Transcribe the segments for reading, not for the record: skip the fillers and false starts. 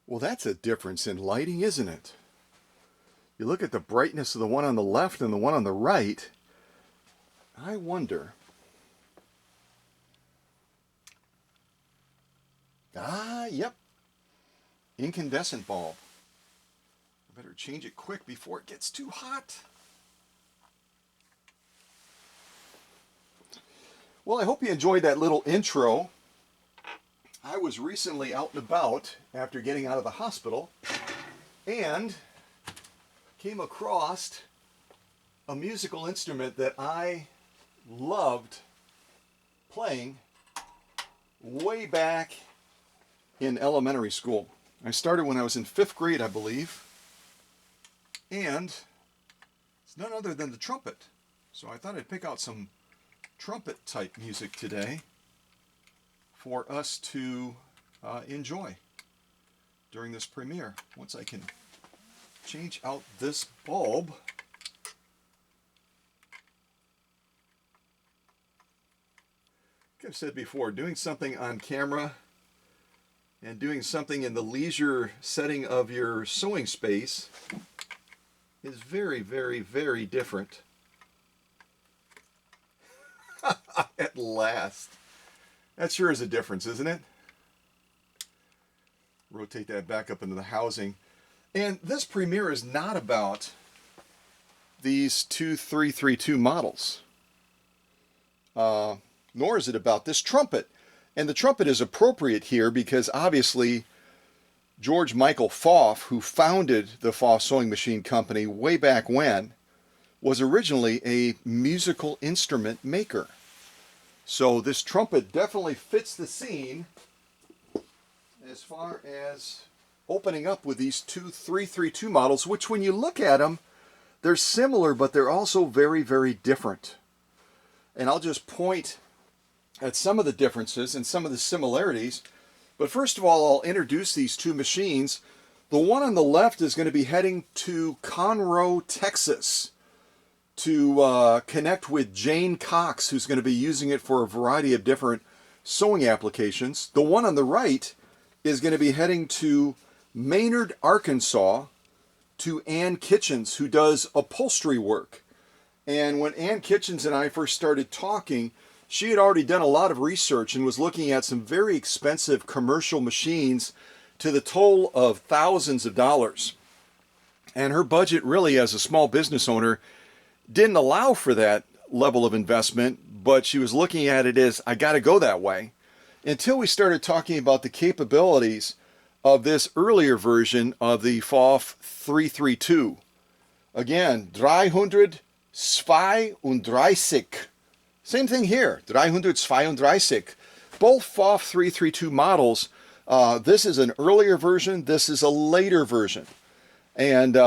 Well, that's a difference in lighting, isn't it? You look at the brightness of the one on the left and the one on the right. I wonder. Yep. Incandescent bulb. I better change it quick before it gets too hot. Well, I hope you enjoyed that little intro. I was recently out and about after getting out of the hospital and came across a musical instrument that I loved playing way back in elementary school. I started when I was in 5th grade, I believe, and it's none other than the trumpet. So I thought I'd pick out some trumpet type music today for us to enjoy during this premiere. Once I can change out this bulb. Like I've said before, doing something on camera and doing something in the leisure setting of your sewing space is very, very, very different. At last. That sure is a difference, isn't it? Rotate that back up into the housing. And this premiere is not about these two 332 models. Nor is it about this trumpet. And the trumpet is appropriate here because obviously George Michael Pfaff, who founded the Pfaff Sewing Machine Company way back when, was originally a musical instrument maker. So this trumpet definitely fits the scene as far as opening up with these two 332 models, which when you look at them, they're similar, but they're also very, very different. And I'll just point at some of the differences and some of the similarities. But first of all, I'll introduce these two machines. The one on the left is going to be heading to Conroe, Texas, to connect with Jane Cox, who's going to be using it for a variety of different sewing applications. The one on the right is going to be heading to Maynard, Arkansas, to Ann Kitchens, who does upholstery work. And when Ann Kitchens and I first started talking, she had already done a lot of research and was looking at some very expensive commercial machines to the toll of thousands of dollars. And her budget really, as a small business owner, didn't allow for that level of investment, but she was looking at it as, I got to go that way. Until we started talking about the capabilities of this earlier version of the Pfaff 332. Again, 332. Same thing here, 332. Both Pfaff 332 models. This is an earlier version, this is a later version. And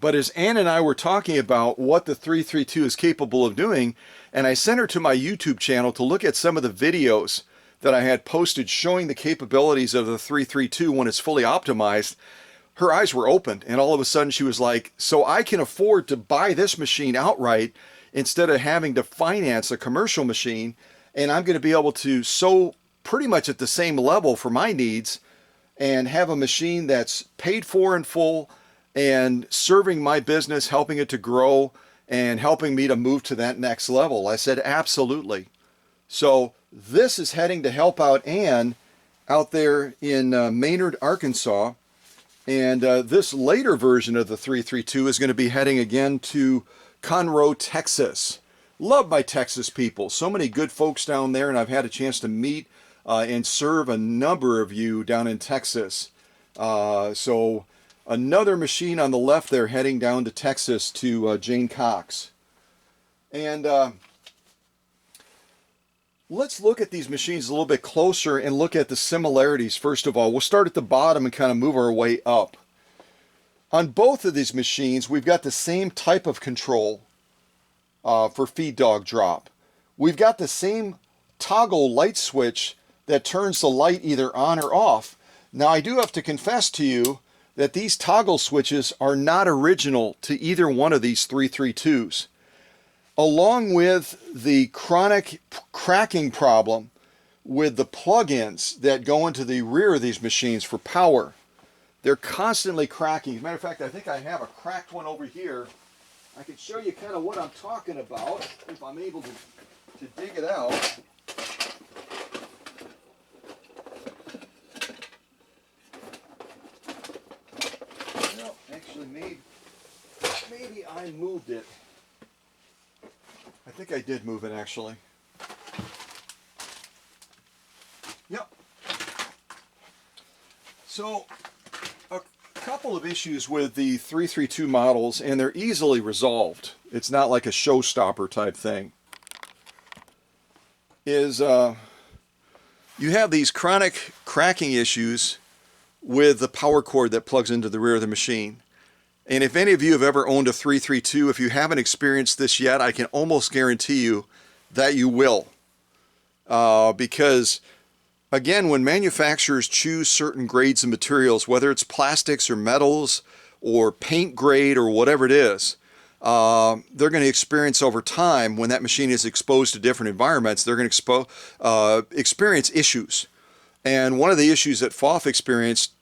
but as Ann and I were talking about what the 332 is capable of doing, and I sent her to my YouTube channel to look at some of the videos that I had posted showing the capabilities of the 332 when it's fully optimized, her eyes were opened, and all of a sudden she was like, so I can afford to buy this machine outright instead of having to finance a commercial machine, and I'm going to be able to sew pretty much at the same level for my needs and have a machine that's paid for in full, and serving my business, helping it to grow, and helping me to move to that next level? I said, absolutely. So this is heading to help out Ann out there in Maynard, Arkansas. And this later version of the 332 is going to be heading again to Conroe, Texas. Love my Texas people. So many good folks down there, and I've had a chance to meet and serve a number of you down in Texas. So another machine on the left there heading down to Texas to Jane Cox. And let's look at these machines a little bit closer and look at the similarities. First of all, we'll start at the bottom and kind of move our way up. On both of these machines, we've got the same type of control for feed dog drop. We've got the same toggle light switch that turns the light either on or off. Now, I do have to confess to you that these toggle switches are not original to either one of these 332s. Along with the chronic cracking problem with the plug-ins that go into the rear of these machines for power, they're constantly cracking. As a matter of fact, I think I have a cracked one over here. I can show you kind of what I'm talking about if I'm able to dig it out. Well, actually, maybe I moved it. I think I did move it, actually. Yep. So, a couple of issues with the 332 models, and they're easily resolved. It's not like a showstopper type thing. Is you have these chronic cracking issues with the power cord that plugs into the rear of the machine. And if any of you have ever owned a 332, if you haven't experienced this yet, I can almost guarantee you that you will. Because, again, when manufacturers choose certain grades of materials, whether it's plastics or metals or paint grade or whatever it is, they're going to experience over time, when that machine is exposed to different environments, they're going to experience issues. And one of the issues that Pfaff experienced,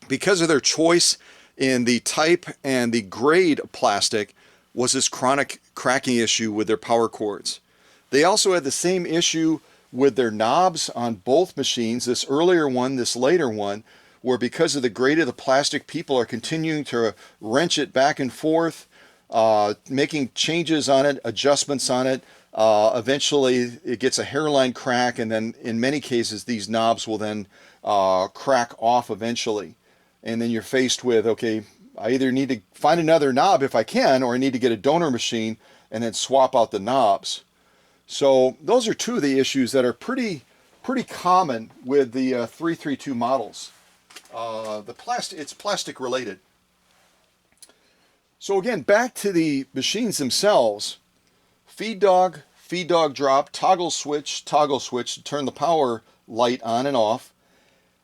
because of their choice in the type and the grade of plastic, was this chronic cracking issue with their power cords. They also had the same issue with their knobs on both machines, this earlier one, this later one, where because of the grade of the plastic, people are continuing to wrench it back and forth, making changes on it, adjustments on it. Eventually it gets a hairline crack, and then in many cases these knobs will then crack off eventually. And then you're faced with, okay, I either need to find another knob if I can, or I need to get a donor machine and then swap out the knobs. So those are two of the issues that are pretty common with the 332 models. It's plastic related. So again, back to the machines themselves. Feed dog drop, toggle switch to turn the power light on and off.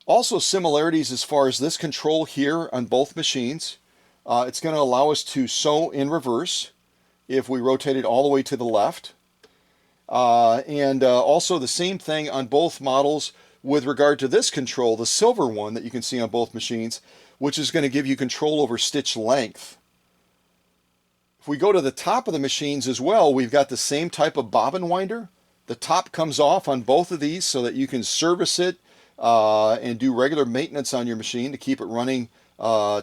Also similarities as far as this control here on both machines. It's going to allow us to sew in reverse if we rotate it all the way to the left. And also the same thing on both models with regard to this control, the silver one that you can see on both machines, which is going to give you control over stitch length. If we go to the top of the machines as well, we've got the same type of bobbin winder. The top comes off on both of these so that you can service it and do regular maintenance on your machine to keep it running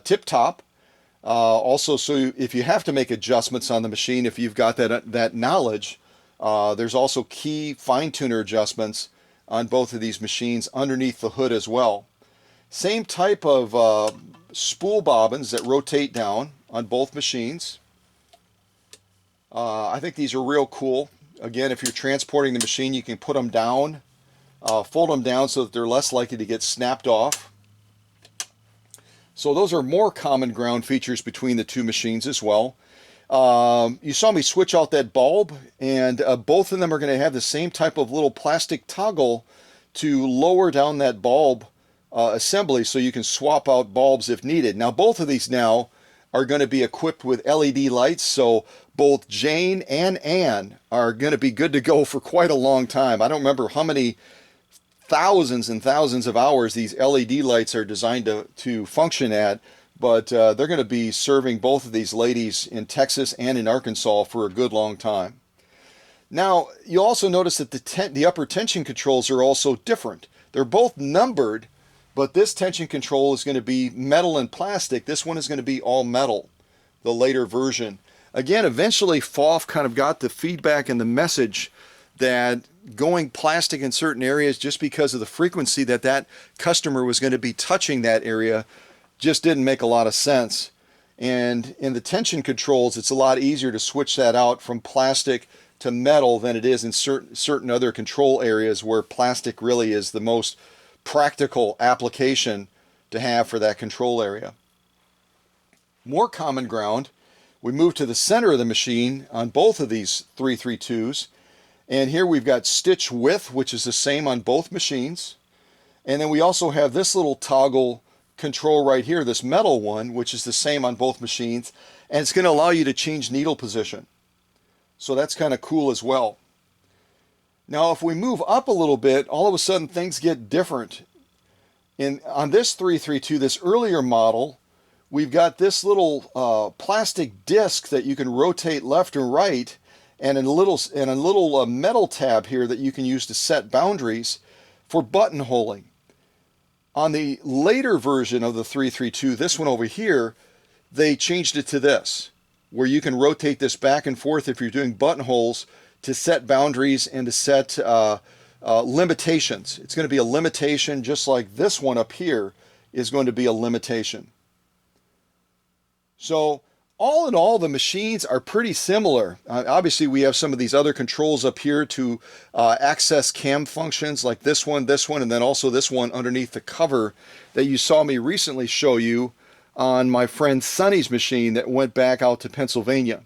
tip-top. Also, so if you have to make adjustments on the machine, if you've got that knowledge, there's also key fine-tuner adjustments on both of these machines underneath the hood as well. Same type of spool bobbins that rotate down on both machines. I think these are real cool. Again, if you're transporting the machine, you can put them down, fold them down so that they're less likely to get snapped off. So those are more common ground features between the two machines as well. You saw me switch out that bulb, and both of them are going to have the same type of little plastic toggle to lower down that bulb assembly so you can swap out bulbs if needed. Now both of these now are going to be equipped with LED lights, so both Jane and Ann are going to be good to go for quite a long time. I don't remember how many thousands and thousands of hours these LED lights are designed to function at, but they're going to be serving both of these ladies in Texas and in Arkansas for a good long time. Now, you'll also notice that the upper tension controls are also different. They're both numbered, but this tension control is going to be metal and plastic. This one is going to be all metal, the later version. Again, eventually Pfaff kind of got the feedback and the message that going plastic in certain areas, just because of the frequency that that customer was going to be touching that area, just didn't make a lot of sense. And in the tension controls, it's a lot easier to switch that out from plastic to metal than it is in certain other control areas where plastic really is the most practical application to have for that control area. More common ground, we move to the center of the machine on both of these 332s, and here we've got stitch width, which is the same on both machines. And then we also have this little toggle control right here, this metal one, which is the same on both machines, and it's going to allow you to change needle position. So that's kind of cool as well. Now if we move up a little bit, all of a sudden things get different. On this 332, this earlier model, we've got this little plastic disc that you can rotate left and right, and a little metal tab here that you can use to set boundaries for buttonholing. On the later version of the 332, this one over here, they changed it to this, where you can rotate this back and forth if you're doing buttonholes to set boundaries and to set limitations. It's going to be a limitation just like this one up here is going to be a limitation. So all in all, the machines are pretty similar. Obviously, we have some of these other controls up here to access cam functions like this one, and then also this one underneath the cover that you saw me recently show you on my friend Sonny's machine that went back out to Pennsylvania.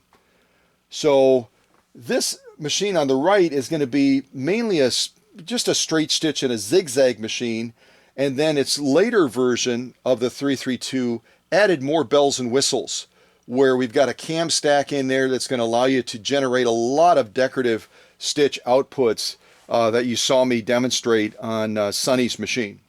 So this machine on the right is going to be mainly just a straight stitch and a zigzag machine, and then its later version of the 332 added more bells and whistles, where we've got a cam stack in there that's going to allow you to generate a lot of decorative stitch outputs that you saw me demonstrate on Sonny's machine.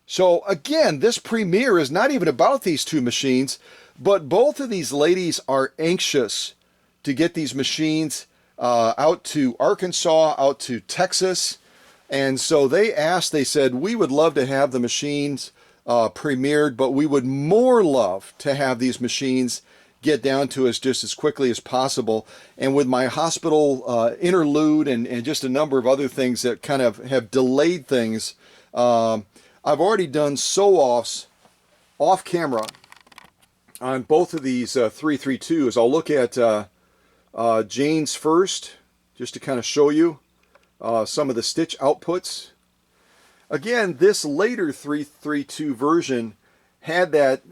So again, this premiere is not even about these two machines, but both of these ladies are anxious to get these machines out to Arkansas, out to Texas, and so they said, we would love to have the machines premiered, but we would more love to have these machines get down to us just as quickly as possible. And with my hospital interlude and just a number of other things that kind of have delayed things, I've already done sew-offs off camera on both of these 332s. I'll look at Jane's first, just to kind of show you some of the stitch outputs. Again, this later 332 version had that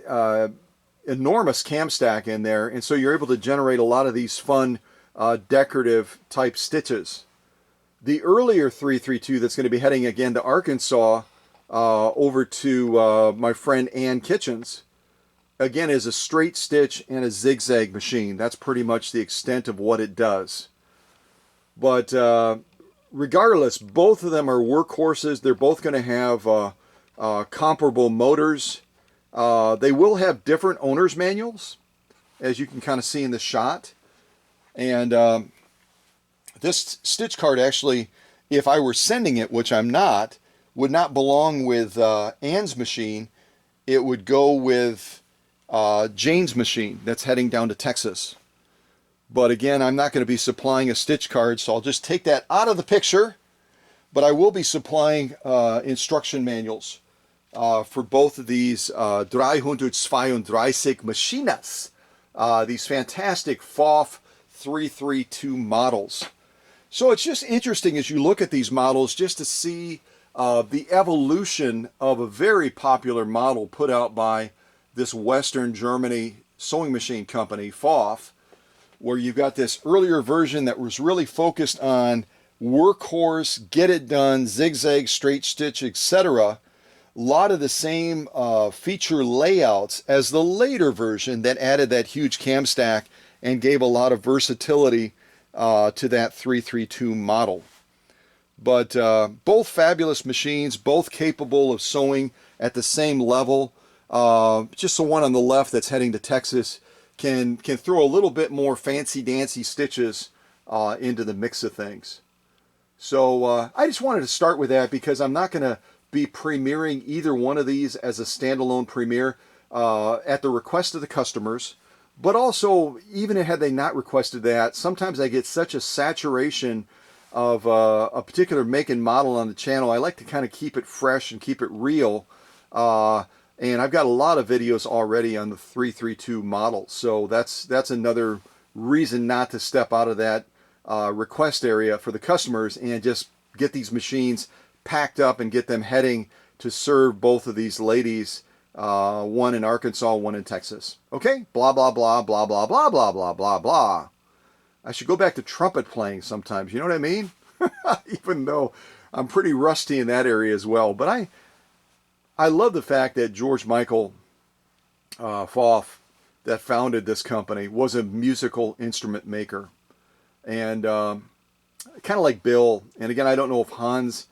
enormous cam stack in there, and so you're able to generate a lot of these fun decorative type stitches. The earlier 332 that's going to be heading again to Arkansas over to my friend Ann Kitchens, again, is a straight stitch and a zigzag machine. That's pretty much the extent of what it does. But regardless, both of them are workhorses. They're both going to have comparable motors. They will have different owner's manuals, as you can kind of see in the shot. And this stitch card actually, if I were sending it, which I'm not, would not belong with Ann's machine. It would go with Jane's machine that's heading down to Texas. But again, I'm not going to be supplying a stitch card, so I'll just take that out of the picture. But I will be supplying instruction manuals for both of these 332 Machinas, these fantastic Pfaff 332 models. So it's just interesting as you look at these models just to see the evolution of a very popular model put out by this Western Germany sewing machine company, Pfaff, where you've got this earlier version that was really focused on workhorse, get it done, zigzag, straight stitch, etc. A lot of the same feature layouts as the later version that added that huge cam stack and gave a lot of versatility to that 332 model. But both fabulous machines, both capable of sewing at the same level. Just the one on the left that's heading to Texas can throw a little bit more fancy dancy stitches into the mix of things. So I just wanted to start with that because I'm not going to be premiering either one of these as a standalone premiere at the request of the customers. But also, even had they not requested that, sometimes I get such a saturation of a particular make and model on the channel. I like to kind of keep it fresh and keep it real. And I've got a lot of videos already on the 332 model. So that's another reason not to step out of that request area for the customers and just get these machines packed up and get them heading to serve both of these ladies, one in Arkansas, one in Texas. Okay, blah, blah, blah, blah, blah, blah, blah, blah, blah, blah. I should go back to trumpet playing sometimes, you know what I mean? Even though I'm pretty rusty in that area as well. But I love the fact that George Michael Pfaff, that founded this company, was a musical instrument maker. And kind of like Bill, and again, I don't know if Hans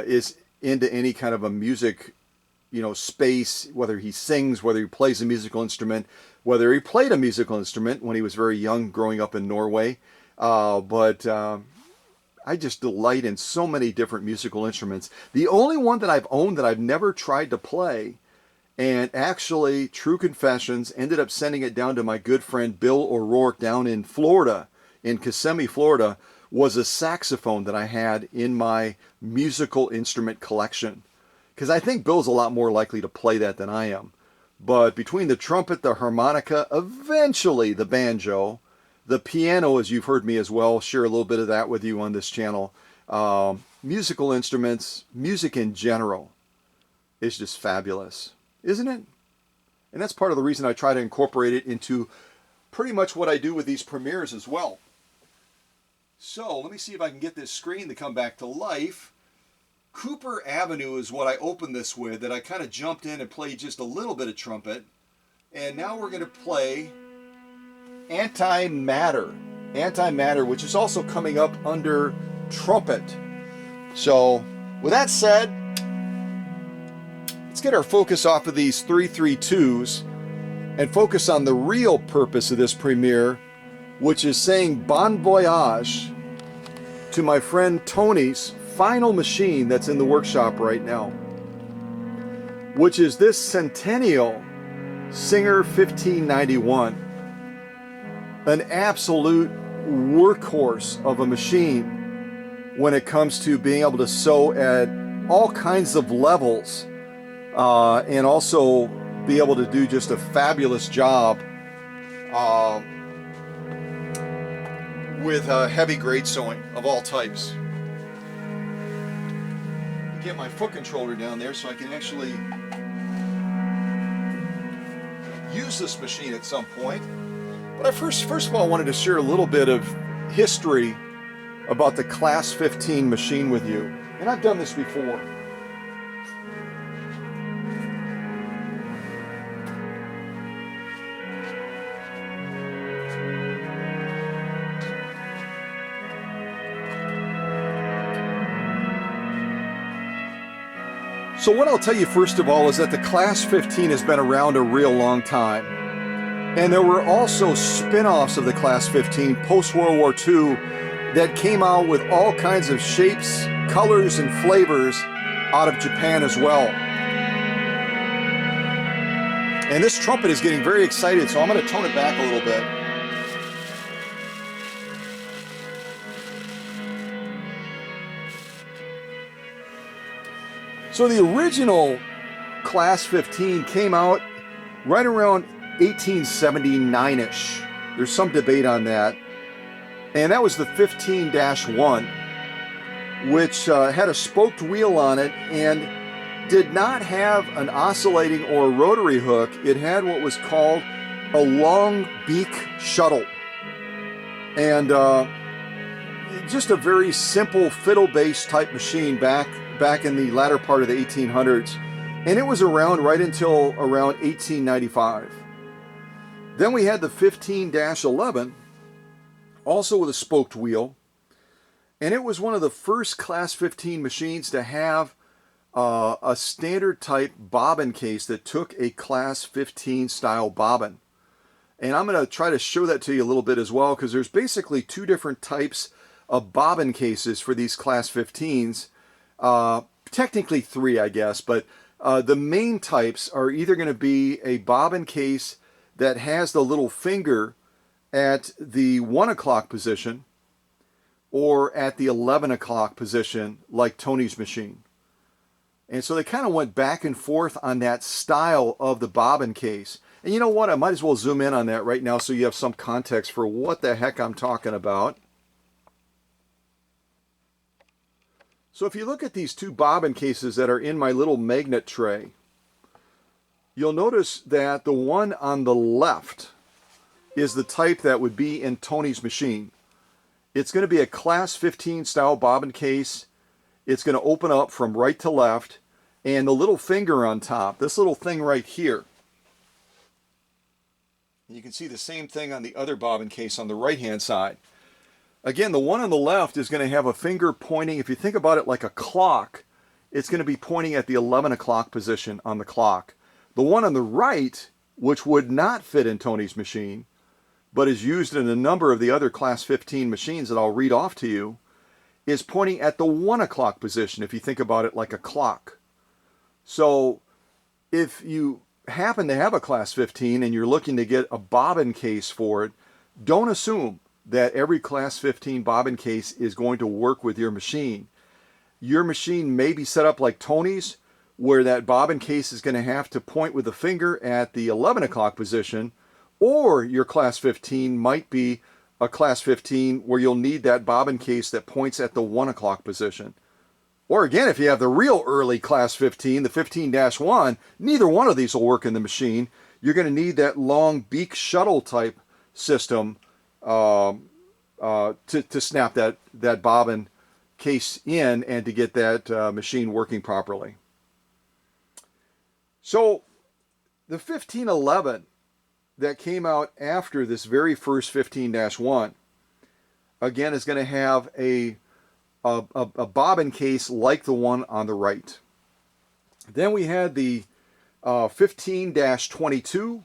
is into any kind of a music, space, whether he sings, whether he plays a musical instrument, whether he played a musical instrument when he was very young growing up in Norway. But I just delight in so many different musical instruments. The only one that I've owned that I've never tried to play, and actually, true confessions, ended up sending it down to my good friend Bill O'Rourke down in Florida, in Kissimmee, Florida, was a saxophone that I had in my musical instrument collection. Because I think Bill's a lot more likely to play that than I am. But between the trumpet, the harmonica, eventually the banjo, the piano, as you've heard me as well, share a little bit of that with you on this channel. Musical instruments, music in general, is just fabulous, isn't it? And that's part of the reason I try to incorporate it into pretty much what I do with these premieres as well. So let me see if I can get this screen to come back to life. Cooper Avenue is what I opened this with, that I kind of jumped in and played just a little bit of trumpet. And now we're going to play Antimatter. Antimatter, which is also coming up under trumpet. So with that said, let's get our focus off of these 332s and focus on the real purpose of this premiere, which is saying bon voyage to my friend Tony's final machine that's in the workshop right now, which is this Centennial Singer 1591. An absolute workhorse of a machine when it comes to being able to sew at all kinds of levels and also be able to do just a fabulous job with heavy grade sewing of all types. Get my foot controller down there so I can actually use this machine at some point. But I first of all wanted to share a little bit of history about the Class 15 machine with you. And I've done this before. So what I'll tell you first of all is that the Class 15 has been around a real long time. And there were also spin-offs of the Class 15 post-World War II that came out with all kinds of shapes, colors, and flavors out of Japan as well. And this trumpet is getting very excited, so I'm going to tone it back a little bit. So the original Class 15 came out right around 1879-ish. There's some debate on that. And that was the 15-1, which had a spoked wheel on it and did not have an oscillating or rotary hook. It had what was called a long beak shuttle. And just a very simple fiddle-based type machine back in the latter part of the 1800s. And it was around right until around 1895. Then we had the 15-11, also with a spoked wheel. And it was one of the first Class 15 machines to have a standard type bobbin case that took a Class 15 style bobbin. And I'm going to try to show that to you a little bit as well, because there's basically two different types of bobbin cases for these Class 15s. Technically three, I guess, but the main types are either going to be a bobbin case that has the little finger at the 1 o'clock position or at the 11 o'clock position, like Tony's machine. And so they kind of went back and forth on that style of the bobbin case. And you know what? I might as well zoom in on that right now so you have some context for what the heck I'm talking about. So if you look at these two bobbin cases that are in my little magnet tray, you'll notice that the one on the left is the type that would be in Tony's machine. It's going to be a Class 15 style bobbin case. It's going to open up from right to left, and the little finger on top, this little thing right here. You can see the same thing on the other bobbin case on the right hand side. Again, the one on the left is going to have a finger pointing, if you think about it like a clock, it's going to be pointing at the 11 o'clock position on the clock. The one on the right, which would not fit in Tony's machine, but is used in a number of the other Class 15 machines that I'll read off to you, is pointing at the 1 o'clock position, if you think about it like a clock. So if you happen to have a Class 15 and you're looking to get a bobbin case for it, don't assume that every Class 15 bobbin case is going to work with your machine. Your machine may be set up like Tony's, where that bobbin case is going to have to point with the finger at the 11 o'clock position, or your Class 15 might be a Class 15 where you'll need that bobbin case that points at the 1 o'clock position. Or again, if you have the real early Class 15, the 15-1, neither one of these will work in the machine. You're going to need that long beak shuttle type system to snap that bobbin case in and to get that machine working properly. So the 1511 that came out after this very first 15-1, again, is going to have a bobbin case like the one on the right. Then we had the 15-22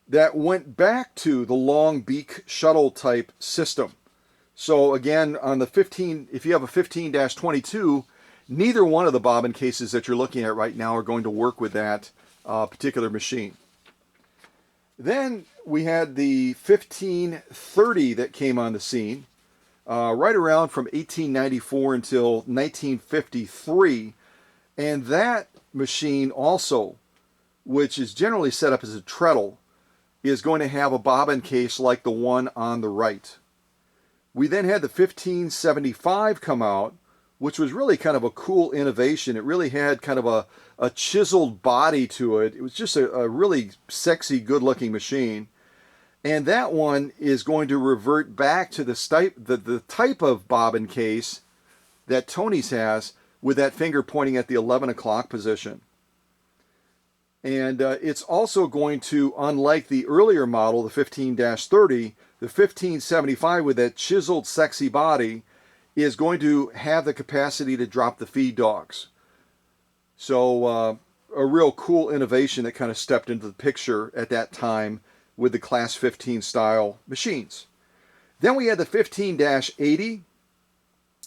that went back to the long beak shuttle type system. So again, on the 15, if you have a 15-22, neither one of the bobbin cases that you're looking at right now are going to work with that particular machine. Then we had the 1530 that came on the scene right around from 1894 until 1953. And that machine also, which is generally set up as a treadle, is going to have a bobbin case like the one on the right. We then had the 1575 come out, which was really kind of a cool innovation. It really had kind of a chiseled body to it. It was just a really sexy, good-looking machine. And that one is going to revert back to the type of bobbin case that Tony's has, with that finger pointing at the 11 o'clock position. And it's also going to, unlike the earlier model, the 15-30, the 1575 with that chiseled, sexy body is going to have the capacity to drop the feed dogs. So a real cool innovation that kind of stepped into the picture at that time with the Class 15 style machines. Then we had the 15-80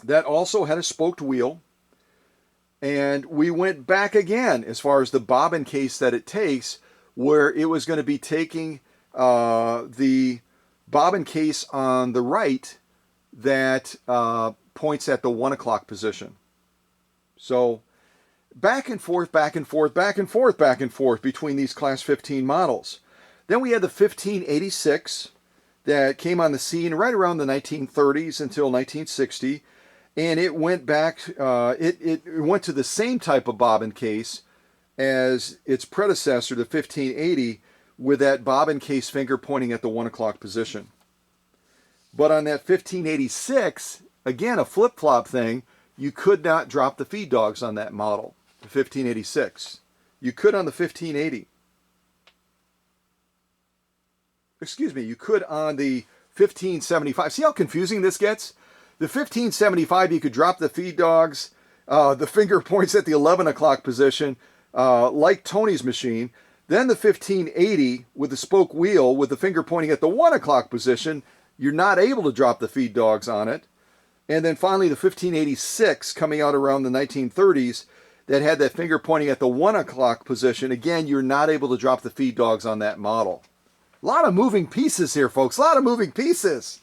that also had a spoked wheel. And we went back again as far as the bobbin case that it takes, where it was going to be taking the bobbin case on the right that points at the 1 o'clock position. So back and forth, back and forth, back and forth, back and forth between these Class 15 models. Then we had the 1586 that came on the scene right around the 1930s until 1960. And it went back, it went to the same type of bobbin case as its predecessor, the 1580, with that bobbin case finger pointing at the 1 o'clock position. But on that 1586, again, a flip-flop thing, you could not drop the feed dogs on that model, the 1586. You could on the 1580. Excuse me, you could on the 1575. See how confusing this gets? The 1575, you could drop the feed dogs. The finger points at the 11 o'clock position, like Tony's machine. Then the 1580 with the spoke wheel with the finger pointing at the 1 o'clock position. You're not able to drop the feed dogs on it. And then finally the 1586 coming out around the 1930s that had that finger pointing at the 1 o'clock position. Again, you're not able to drop the feed dogs on that model. A lot of moving pieces here, folks. A lot of moving pieces.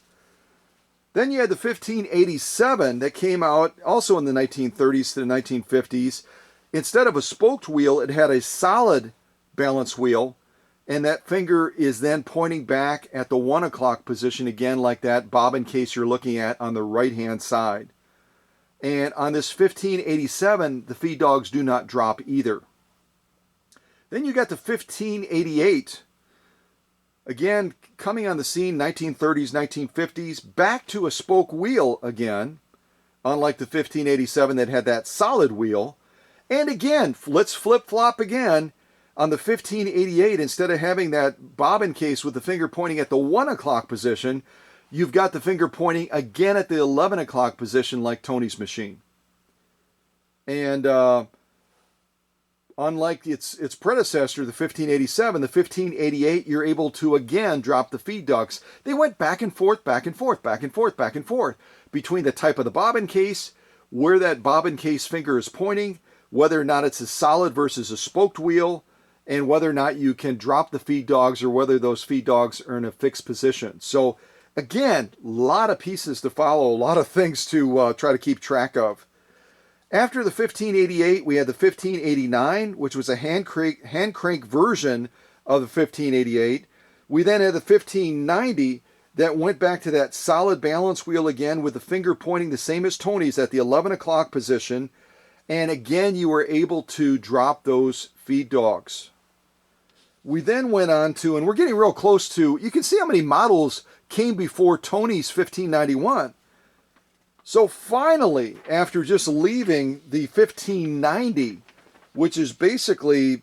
Then you had the 1587 that came out also in the 1930s to the 1950s. Instead of a spoked wheel, it had a solid balance wheel, and that finger is then pointing back at the 1 o'clock position again, like that bobbin case you're looking at on the right-hand side. And on this 1587, the feed dogs do not drop either. Then you got the 1588. Again, coming on the scene, 1930s, 1950s, back to a spoke wheel again, unlike the 1587 that had that solid wheel. And again, let's flip-flop again. On the 1588, instead of having that bobbin case with the finger pointing at the 1 o'clock position, you've got the finger pointing again at the 11 o'clock position like Tony's machine. And unlike its predecessor, the 1587, the 1588, you're able to again drop the feed ducts. They went back and forth, back and forth, back and forth, back and forth between the type of the bobbin case, where that bobbin case finger is pointing, whether or not it's a solid versus a spoked wheel, and whether or not you can drop the feed dogs or whether those feed dogs are in a fixed position. So again, a lot of pieces to follow, a lot of things to try to keep track of. After the 1588, we had the 1589, which was a hand crank version of the 1588. We then had the 1590 that went back to that solid balance wheel again with the finger pointing the same as Tony's at the 11 o'clock position. And again, you were able to drop those feed dogs. We then went on to, and we're getting real close to, you can see how many models came before Tony's 1591. So finally, after just leaving the 1590, which is basically,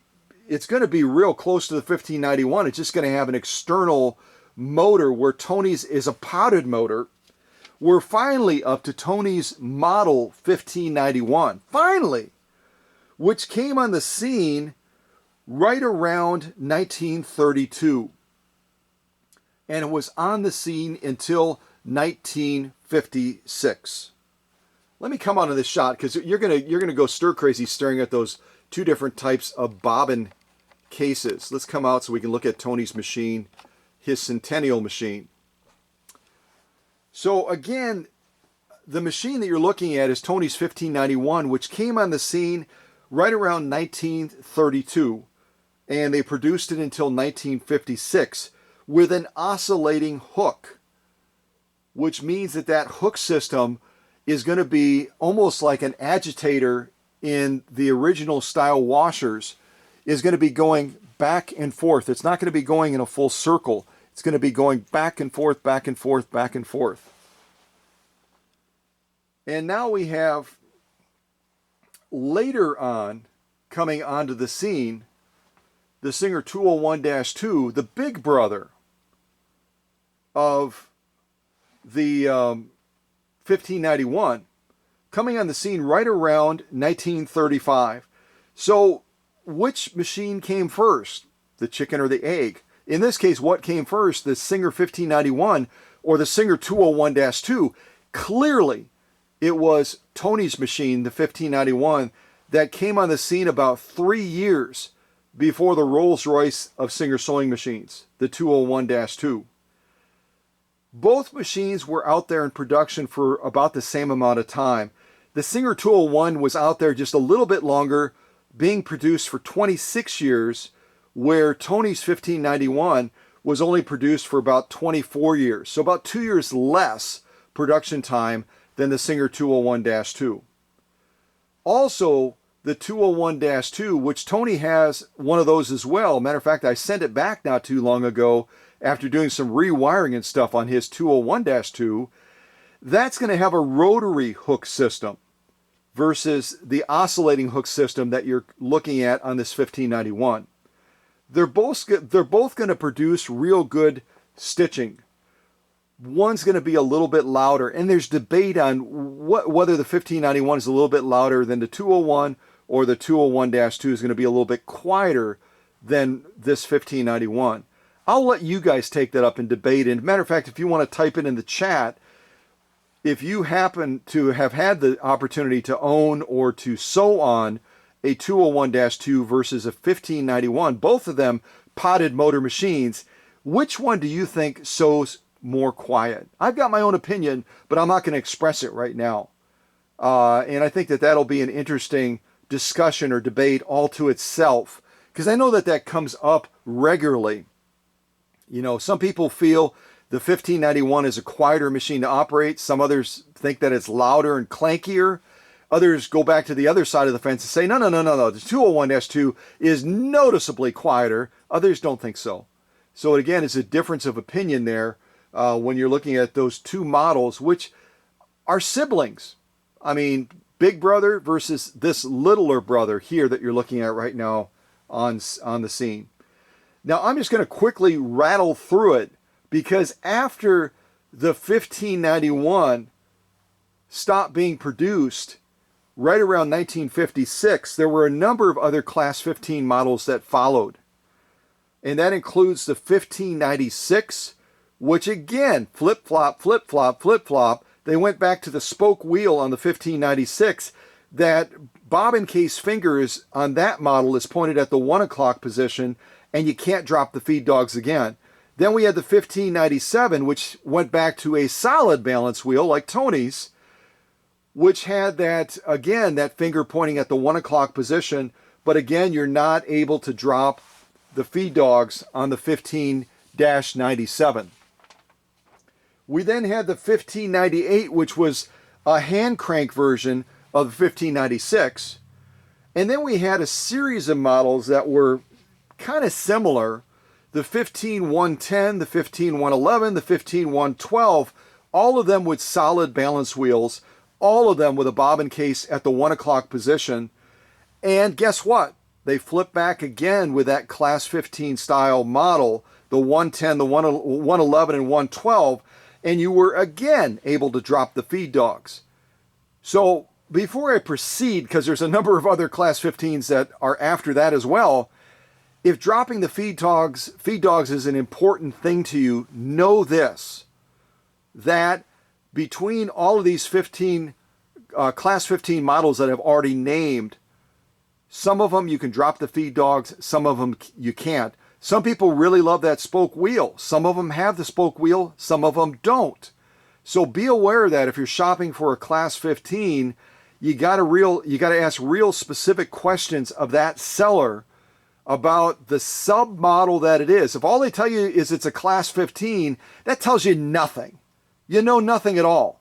it's going to be real close to the 1591. It's just going to have an external motor where Tony's is a potted motor. We're finally up to Tony's model 1591. Finally! Which came on the scene right around 1932. And it was on the scene until 1956. Let me come onto this shot because you're gonna go stir crazy staring at those two different types of bobbin cases. Let's come out so we can look at Tony's machine, his Centennial machine. So again, the machine that you're looking at is Tony's 1591, which came on the scene right around 1932, and they produced it until 1956 with an oscillating hook, which means that that hook system is going to be almost like an agitator in the original style washers, is going to be going back and forth. It's not going to be going in a full circle. It's going to be going back and forth, back and forth, back and forth. And now we have, later on, coming onto the scene, the Singer 201-2, the big brother of the 1591, coming on the scene right around 1935. So which machine came first, the chicken or the egg? In this case, what came first, the Singer 1591 or the Singer 201-2? Clearly, it was Tony's machine, the 1591, that came on the scene about 3 years before the Rolls-Royce of Singer sewing machines, the 201-2. Both machines were out there in production for about the same amount of time. The Singer 201 was out there just a little bit longer, being produced for 26 years, where Tony's 1591 was only produced for about 24 years. So about 2 years less production time than the Singer 201-2. Also, the 201-2, which Tony has one of those as well. Matter of fact, I sent it back not too long ago after doing some rewiring and stuff on his 201-2. That's going to have a rotary hook system versus the oscillating hook system that you're looking at on this 1591. They're both going to produce real good stitching. one's going to be a little bit louder, and there's debate on whether the 1591 is a little bit louder than the 201 or the 201-2 is going to be a little bit quieter than this 1591. I'll let you guys take that up and debate. And matter of fact, if you want to type it in the chat, if you happen to have had the opportunity to own or to sew on a 201-2 versus a 1591, both of them potted motor machines, which one do you think sews more quiet? I've got my own opinion, but I'm not going to express it right now. And I think that that'll be an interesting discussion or debate all to itself, because I know that that comes up regularly. You know, some people feel the 1591 is a quieter machine to operate. Some others think that it's louder and clankier. Others go back to the other side of the fence and say, no. The 201-2 is noticeably quieter. Others don't think so. So again, it's a difference of opinion there when you're looking at those two models, which are siblings. I mean, big brother versus this littler brother here that you're looking at right now on the scene. Now, I'm just going to quickly rattle through it, because after the 1591 stopped being produced, right around 1956, there were a number of other Class 15 models that followed. And that includes the 1596, which again, flip-flop, flip-flop, flip-flop. They went back to the spoke wheel on the 1596. That bobbin case fingers on that model is pointed at the 1 o'clock position, and you can't drop the feed dogs again. Then we had the 1597, which went back to a solid balance wheel like Tony's, which had that, again, that finger pointing at the 1 o'clock position. But again, you're not able to drop the feed dogs on the 15-97. We then had the 1598, which was a hand crank version of the 1596. And then we had a series of models that were kind of similar. The 15110, the 15111, the 15112, all of them with solid balance wheels, all of them with a bobbin case at the 1 o'clock position. And guess what? They flip back again with that Class 15 style model, the 110, the 111, and 112, and you were again able to drop the feed dogs. So before I proceed, because there's a number of other Class 15s that are after that as well, if dropping the feed dogs is an important thing to you, know this, that between all of these Class 15 models that I've already named, some of them you can drop the feed dogs, some of them you can't. Some people really love that spoke wheel. Some of them have the spoke wheel, some of them don't. So be aware that if you're shopping for a Class 15, you got to ask real specific questions of that seller about the sub-model that it is. If all they tell you is it's a Class 15, that tells you nothing. You know nothing at all,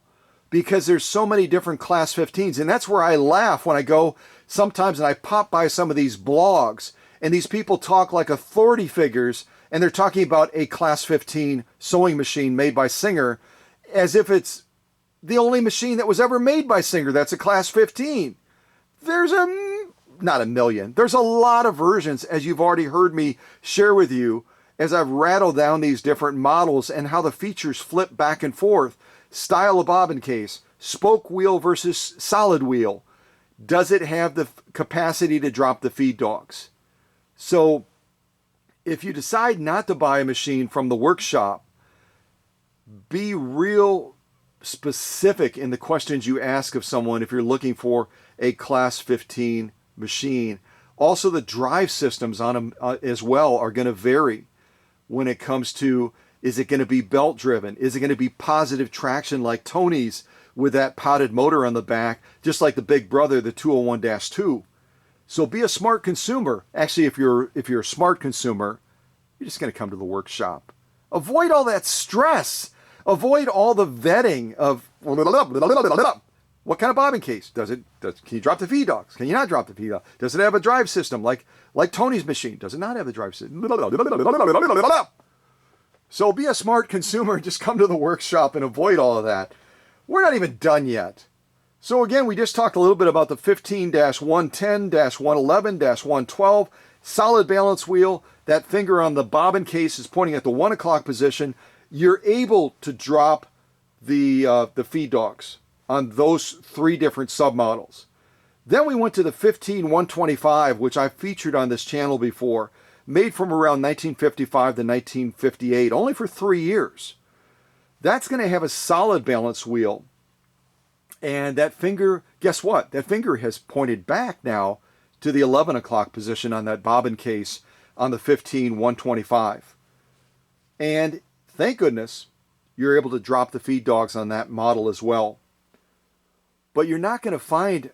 because there's so many different Class 15s. And that's where I laugh when I go sometimes and I pop by some of these blogs, and these people talk like authority figures, and they're talking about a Class 15 sewing machine made by Singer as if it's the only machine that was ever made by Singer that's a Class 15. There's not a million. There's a lot of versions, as you've already heard me share with you, as I've rattled down these different models and how the features flip back and forth. Style of bobbin case, spoke wheel versus solid wheel. Does it have the capacity to drop the feed dogs? So if you decide not to buy a machine from the workshop, be real specific in the questions you ask of someone if you're looking for a Class 15 machine. Also, the drive systems on them as well are going to vary when it comes to, is it going to be belt driven? Is it going to be positive traction like Tony's with that potted motor on the back, just like the big brother, the 201-2? So be a smart consumer. Actually, if you're a smart consumer, you're just going to come to the workshop. Avoid all that stress. Avoid all the vetting of what kind of bobbin case can you drop the feed dogs? Can you not drop the feed dogs? Does it have a drive system like Tony's machine? Does it not have the drive system? So be a smart consumer. Just come to the workshop and avoid all of that. We're not even done yet. So again, we just talked a little bit about the 15-110, -111, -112, solid balance wheel. That finger on the bobbin case is pointing at the 1 o'clock position. you're able to drop the feed dogs on those 3 different submodels. Then we went to the 15125, which I featured on this channel before, made from around 1955 to 1958, only for 3 years. That's going to have a solid balance wheel. And that finger, guess what? That finger has pointed back now to the 11 o'clock position on that bobbin case on the 15125. And thank goodness you're able to drop the feed dogs on that model as well. But you're not going to find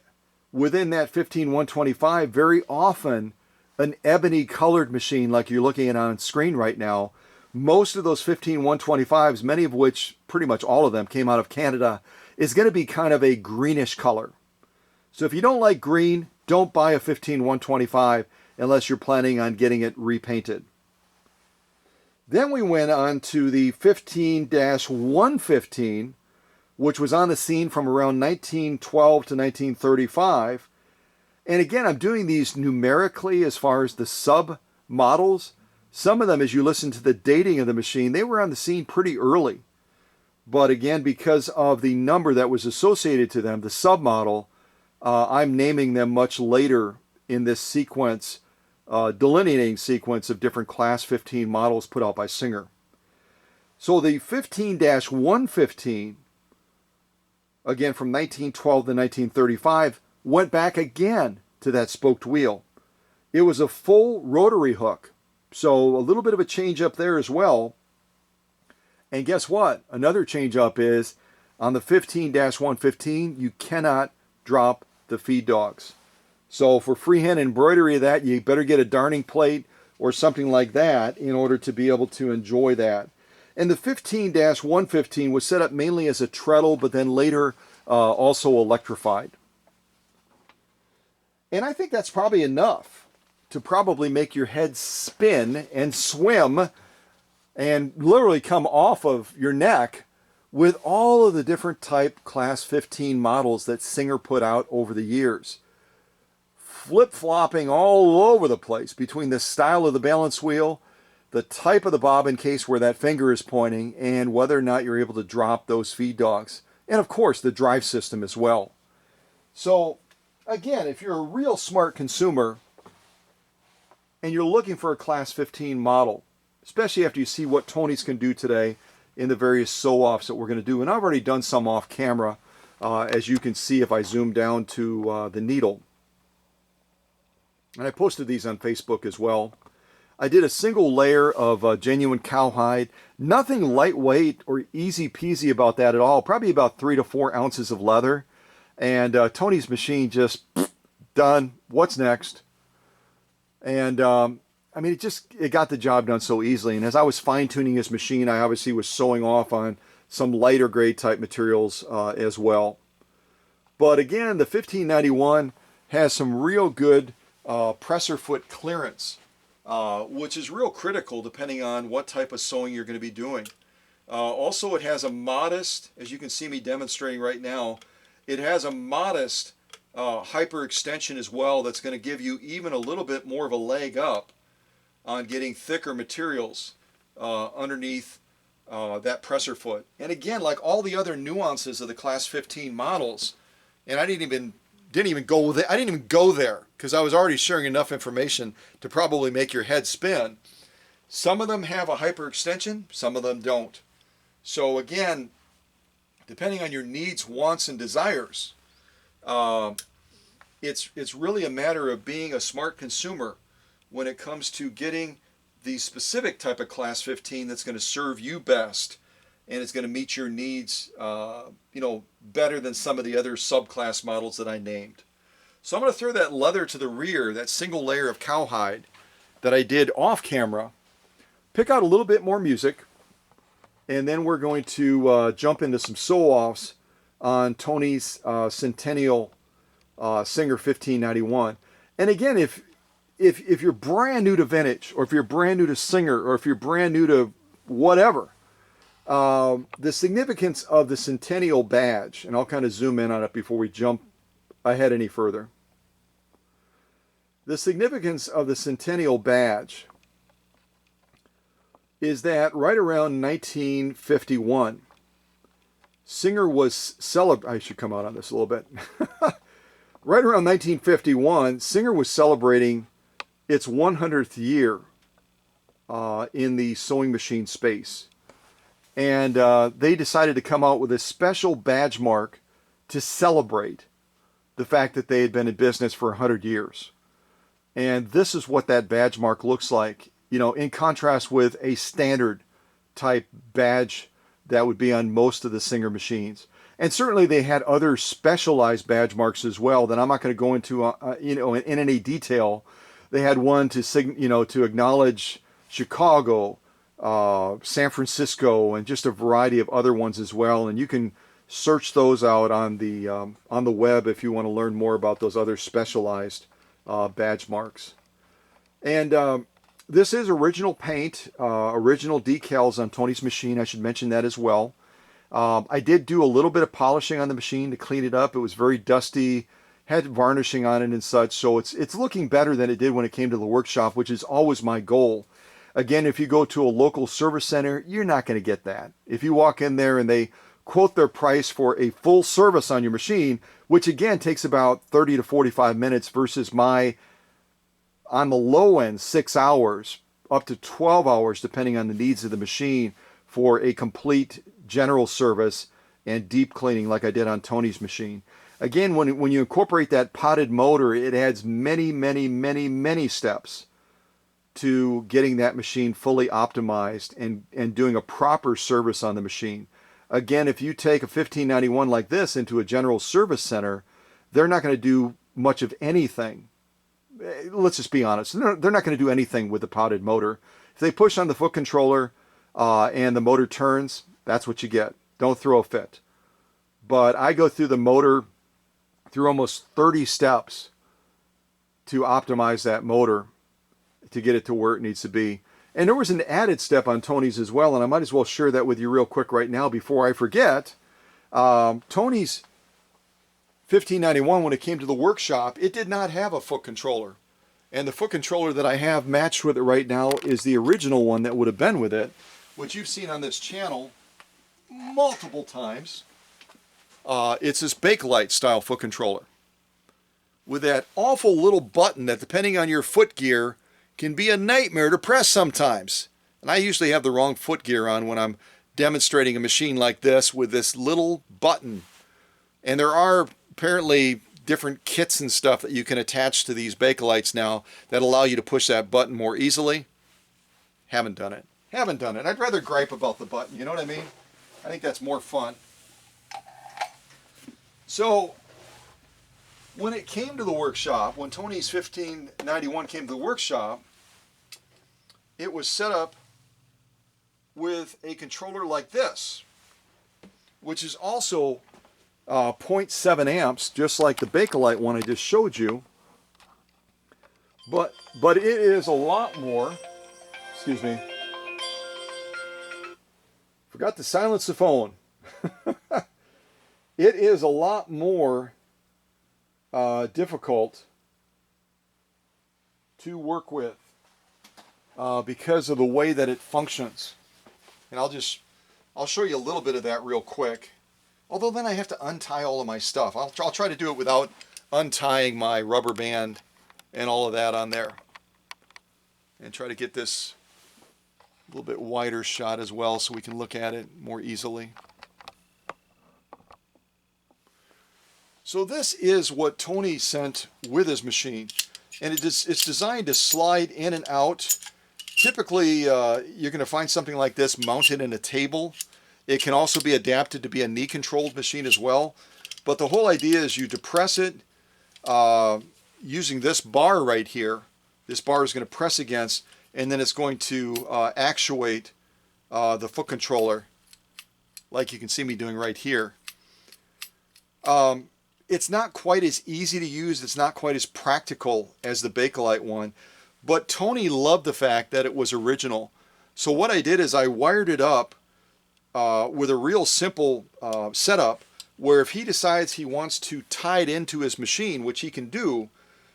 within that 15125 very often an ebony colored machine like you're looking at on screen right now. Most of those 15125s, many of which, pretty much all of them, came out of Canada, is going to be kind of a greenish color. So if you don't like green, don't buy a 15125 unless you're planning on getting it repainted. Then we went on to the 15-115, which was on the scene from around 1912 to 1935. And again, I'm doing these numerically as far as the sub models. Some of them, as you listen to the dating of the machine, they were on the scene pretty early. But again, because of the number that was associated to them, the submodel, I'm naming them much later in this sequence, delineating sequence of different Class 15 models put out by Singer. So the 15-115, again from 1912 to 1935, went back again to that spoked wheel. It was a full rotary hook, so a little bit of a change up there as well. And guess what? Another change up is on the 15-115, you cannot drop the feed dogs. So for freehand embroidery of that, you better get a darning plate or something like that in order to be able to enjoy that. And the 15-115 was set up mainly as a treadle, but then later also electrified. And I think that's probably enough to probably make your head spin and swim and literally come off of your neck with all of the different type Class 15 models that Singer put out over the years. Flip-flopping all over the place between the style of the balance wheel, the type of the bobbin case where that finger is pointing, and whether or not you're able to drop those feed dogs. And of course, the drive system as well. So again, if you're a real smart consumer and you're looking for a Class 15 model, especially after you see what Tony's can do today in the various sew-offs that we're going to do. And I've already done some off camera, as you can see if I zoom down to the needle. And I posted these on Facebook as well. I did a single layer of genuine cowhide. Nothing lightweight or easy peasy about that at all. Probably about 3 to 4 ounces of leather. And Tony's machine just done. What's next? And I mean, it got the job done so easily. And as I was fine-tuning his machine, I obviously was sewing off on some lighter grade type materials as well. But again, the 1591 has some real good presser foot clearance, which is real critical depending on what type of sewing you're going to be doing. Also, it has a modest, as you can see me demonstrating right now, it has a modest hyperextension as well that's going to give you even a little bit more of a leg up on getting thicker materials underneath that presser foot. And again, like all the other nuances of the Class 15 models, and I didn't even go there because I was already sharing enough information to probably make your head spin. Some of them have a hyperextension, some of them don't. So again, depending on your needs, wants, and desires, it's really a matter of being a smart consumer when it comes to getting the specific type of Class 15 that's going to serve you best and it's going to meet your needs better than some of the other subclass models that I named. So I'm going to throw that leather to the rear, that single layer of cowhide that I did off camera, pick out a little bit more music, and then we're going to jump into some sew-offs on Tony's Centennial Singer 1591. And again, if you're brand new to vintage, or if you're brand new to Singer, or if you're brand new to whatever, the significance of the Centennial badge, and I'll kind of zoom in on it before we jump ahead any further. The significance of the Centennial badge is that right around 1951, Singer was I should come out on this a little bit. Right around 1951, Singer was celebrating its 100th year in the sewing machine space. And they decided to come out with a special badge mark to celebrate the fact that they had been in business for 100 years. And this is what that badge mark looks like, you know, in contrast with a standard type badge that would be on most of the Singer machines. And certainly they had other specialized badge marks as well that I'm not going to go into, you know, in any detail. They had one to acknowledge Chicago, San Francisco, and just a variety of other ones as well. And you can search those out on the web if you want to learn more about those other specialized badge marks. And this is original paint, original decals on Tony's machine. I should mention that as well. I did do a little bit of polishing on the machine to clean it up. It was very dusty, had varnishing on it and such, so it's looking better than it did when it came to the workshop, which is always my goal. Again, if you go to a local service center, you're not going to get that. If you walk in there and they quote their price for a full service on your machine, which again takes about 30 to 45 minutes versus my, on the low end, 6 hours, up to 12 hours, depending on the needs of the machine, for a complete general service and deep cleaning like I did on Tony's machine. Again, when you incorporate that potted motor, it adds many, many, many, many steps to getting that machine fully optimized and doing a proper service on the machine. Again, if you take a 1591 like this into a general service center, they're not going to do much of anything. Let's just be honest. They're not going to do anything with the potted motor. If they push on the foot controller and the motor turns, that's what you get. Don't throw a fit. But I go through the motor through almost 30 steps to optimize that motor to get it to where it needs to be. And there was an added step on Tony's as well, and I might as well share that with you real quick right now before I forget. Tony's 1591, when it came to the workshop, it did not have a foot controller. And the foot controller that I have matched with it right now is the original one that would have been with it, which you've seen on this channel multiple times. It's this Bakelite style foot controller with that awful little button that, depending on your foot gear, can be a nightmare to press sometimes. And I usually have the wrong foot gear on when I'm demonstrating a machine like this with this little button. And there are apparently different kits and stuff that you can attach to these Bakelites now that allow you to push that button more easily. Haven't done it. Haven't done it. I'd rather gripe about the button, you know what I mean? I think that's more fun. So, when it came to the workshop, when Tony's 1591 came to the workshop, it was set up with a controller like this, which is also 0.7 amps, just like the Bakelite one I just showed you. But it is a lot more. Excuse me. Forgot to silence the phone. It is a lot more difficult to work with because of the way that it functions. And I'll show you a little bit of that real quick. Although then I have to untie all of my stuff. I'll try to do it without untying my rubber band and all of that on there. And try to get this a little bit wider shot as well so we can look at it more easily. So this is what Tony sent with his machine, and it's designed to slide in and out. Typically, you're going to find something like this mounted in a table. It can also be adapted to be a knee-controlled machine as well. But the whole idea is you depress it using this bar right here. This bar is going to press against, and then it's going to actuate the foot controller, like you can see me doing right here. It's not quite as easy to use. It's not quite as practical as the Bakelite one. But Tony loved the fact that it was original. So what I did is I wired it up with a real simple setup where if he decides he wants to tie it into his machine, which he can do,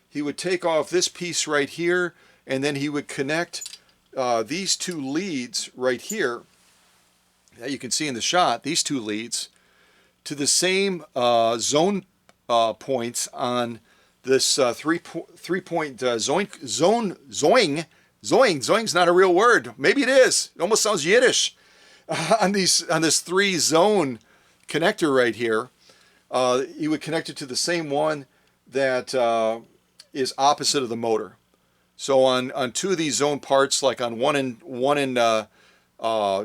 he would take off this piece right here and then he would connect these two leads right here that you can see in the shot, these two leads, to the same zone points on this three-point zoing's not a real word. Maybe it is. It almost sounds Yiddish. On this 3-zone connector right here, you would connect it to the same one that is opposite of the motor. So on two of these zone parts, like on one and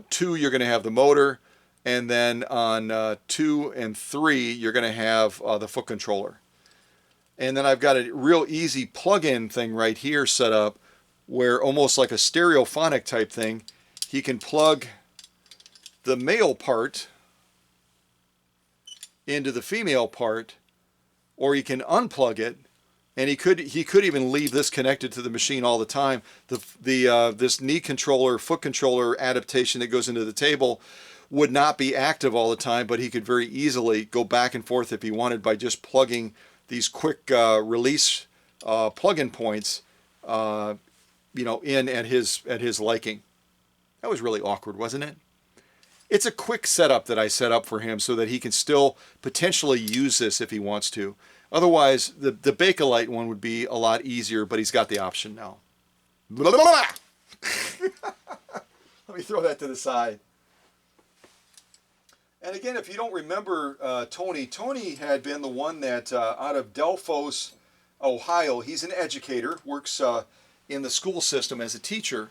2, you're going to have the motor, and then on 2 and 3, you're going to have the foot controller. And then I've got a real easy plug-in thing right here set up, where almost like a stereophonic type thing, he can plug the male part into the female part, or he can unplug it, and he could even leave this connected to the machine all the time. This knee controller, foot controller adaptation that goes into the table would not be active all the time, but he could very easily go back and forth if he wanted by just plugging these quick release plug-in points, in at his liking. That was really awkward, wasn't it? It's a quick setup that I set up for him so that he can still potentially use this if he wants to. Otherwise, the Bakelite one would be a lot easier, but he's got the option now. Let me throw that to the side. And again, if you don't remember Tony had been the one that out of Delphos, Ohio, he's an educator, works in the school system as a teacher.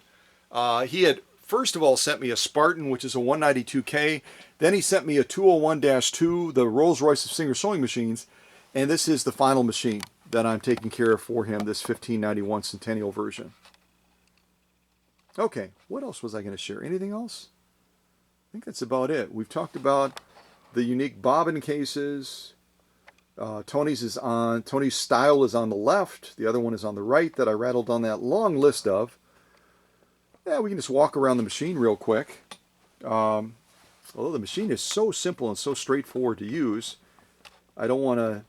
He had first of all sent me a Spartan, which is a 192K. Then he sent me a 201-2, the Rolls-Royce of Singer sewing machines. And this is the final machine that I'm taking care of for him, this 1591 Centennial version. Okay, what else was I going to share? Anything else? I think that's about it. We've talked about the unique bobbin cases. Tony's style is on the left. The other one is on the right that I rattled on that long list of. Yeah, we can just walk around the machine real quick. Although the machine is so simple and so straightforward to use, I don't want to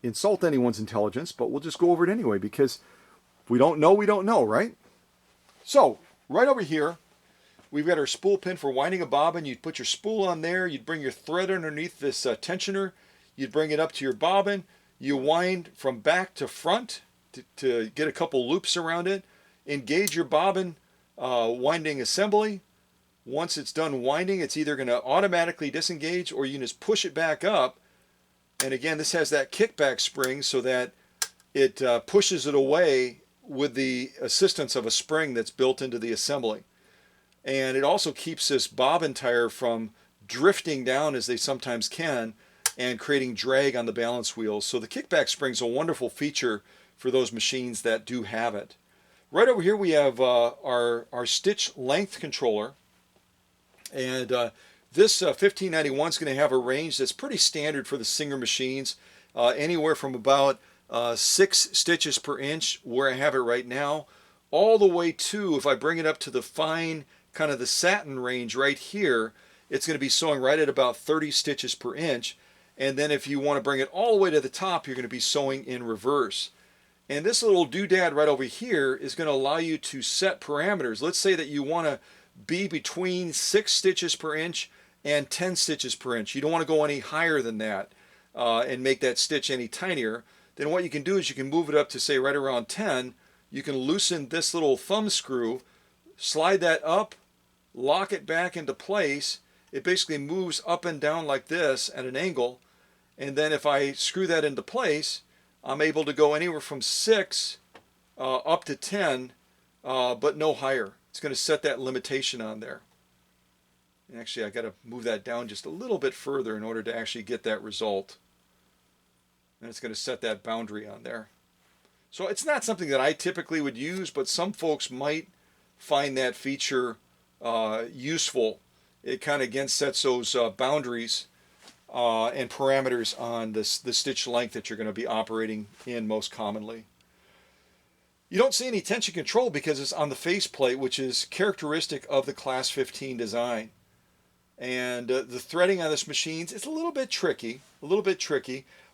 insult anyone's intelligence, but we'll just go over it anyway, because if we don't know, right? So, right over here, we've got our spool pin for winding a bobbin. You'd put your spool on there, you'd bring your thread underneath this tensioner, you'd bring it up to your bobbin, you wind from back to front to get a couple loops around it, engage your bobbin winding assembly. Once it's done winding, it's either going to automatically disengage or you can just push it back up. And again, this has that kickback spring so that it pushes it away with the assistance of a spring that's built into the assembly. And it also keeps this bobbin tire from drifting down as they sometimes can and creating drag on the balance wheels. So the kickback spring is a wonderful feature for those machines that do have it. Right over here we have our stitch length controller. And this 1591 is going to have a range that's pretty standard for the Singer machines, anywhere from about 6 stitches per inch, where I have it right now, all the way to, if I bring it up to the fine, kind of the satin range right here, it's going to be sewing right at about 30 stitches per inch. And then if you want to bring it all the way to the top, you're going to be sewing in reverse. And this little doodad right over here is going to allow you to set parameters. Let's say that you want to be between 6 stitches per inch and 10 stitches per inch. You don't want to go any higher than that and make that stitch any tinier. Then what you can do is you can move it up to, say, right around 10. You can loosen this little thumb screw, slide that up, lock it back into place. It basically moves up and down like this at an angle. And then if I screw that into place, I'm able to go anywhere from 6 up to 10, but no higher. It's going to set that limitation on there. And actually, I got to move that down just a little bit further in order to actually get that result. And it's going to set that boundary on there. So it's not something that I typically would use, but some folks might find that feature useful. It kind of again sets those boundaries and parameters on the stitch length that you're going to be operating in most commonly. You don't see any tension control because it's on the faceplate, which is characteristic of the Class 15 design. And the threading on this machine is a little bit tricky.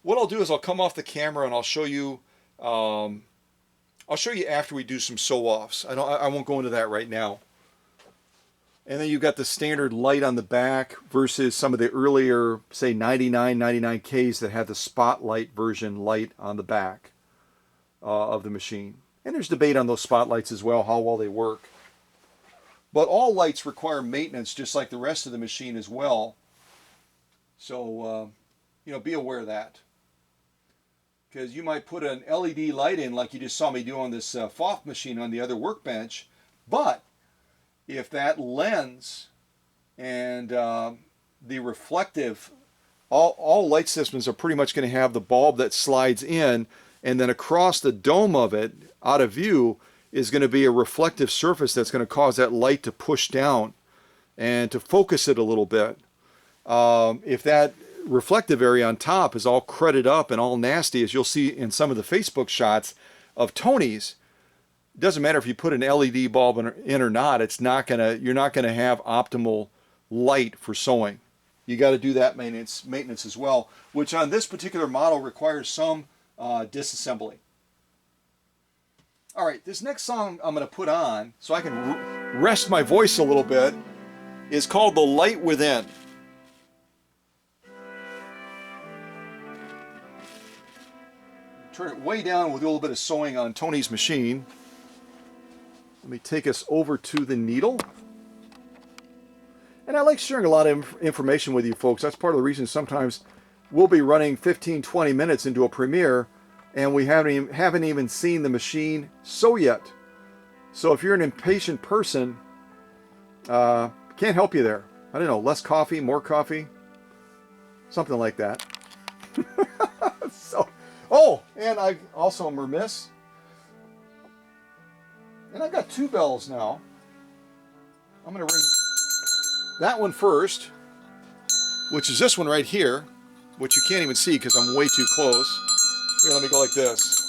What I'll do is I'll come off the camera and I'll show you I'll show you after we do some sew-offs. I won't go into that right now. And then you've got the standard light on the back versus some of the earlier, say 99Ks that had the spotlight version light on the back of the machine. And there's debate on those spotlights as well, how well they work. But all lights require maintenance just like the rest of the machine as well. So, be aware of that. Because you might put an LED light in like you just saw me do on this Pfaff machine on the other workbench, but if that lens and the reflective, all light systems are pretty much going to have the bulb that slides in, and then across the dome of it, out of view, is going to be a reflective surface that's going to cause that light to push down and to focus it a little bit. If that reflective area on top is all crudted up and all nasty, as you'll see in some of the Facebook shots of Tony's, it doesn't matter if you put an LED bulb in or not, you're not gonna have optimal light for sewing. You got to do that maintenance as well, which on this particular model requires some disassembly. All right, this next song I'm going to put on so I can rest my voice a little bit is called The Light Within. Turn it way down with a little bit of sewing on Tony's machine. Let me take us over to the needle. And I like sharing a lot of information with you folks. That's part of the reason sometimes we'll be running 15, 20 minutes into a premiere and we haven't even seen the machine sew yet. So if you're an impatient person, can't help you there. I don't know, less coffee, more coffee, something like that. And I also am remiss. And I've got two bells now. I'm going to ring that one first, which is this one right here, which you can't even see because I'm way too close. Here, let me go like this.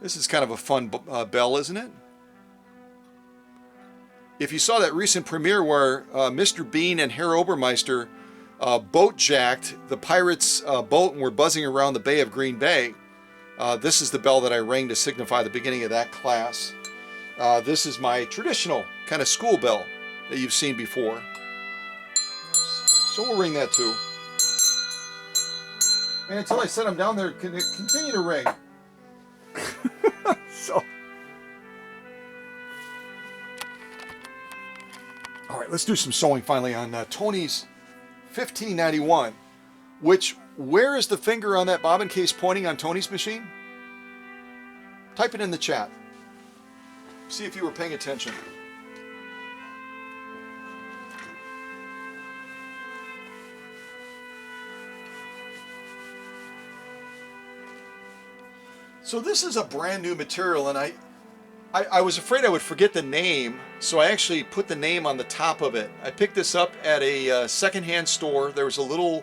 This is kind of a fun bell, isn't it? If you saw that recent premiere where Mr. Bean and Herr Obermeister boat jacked the pirates' boat and were buzzing around the Bay of Green Bay, this is the bell that I rang to signify the beginning of that class. This is my traditional kind of school bell that you've seen before. So we'll ring that too. And until I set them down there, continue to ring. All right, let's do some sewing finally on Tony's 1591, which, where is the finger on that bobbin case pointing on Tony's machine? Type it in the chat. See if you were paying attention. So this is a brand new material, and I was afraid I would forget the name, so I actually put the name on the top of it. I picked this up at a secondhand store. There was a little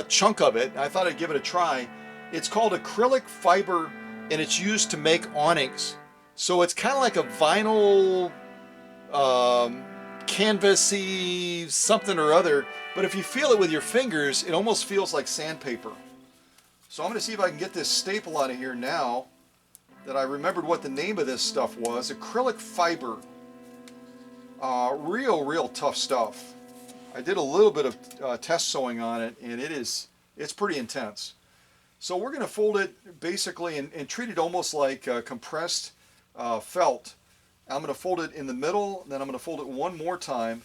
chunk of it. I thought I'd give it a try. It's called acrylic fiber, and it's used to make awnings. So it's kind of like a vinyl, canvasy something or other, but if you feel it with your fingers, it almost feels like sandpaper. So I'm going to see if I can get this staple out of here now that I remembered what the name of this stuff was. Acrylic fiber. Real tough stuff. I did a little bit of test sewing on it, and it's pretty intense. So we're going to fold it basically and treat it almost like compressed felt. I'm going to fold it in the middle, then I'm going to fold it one more time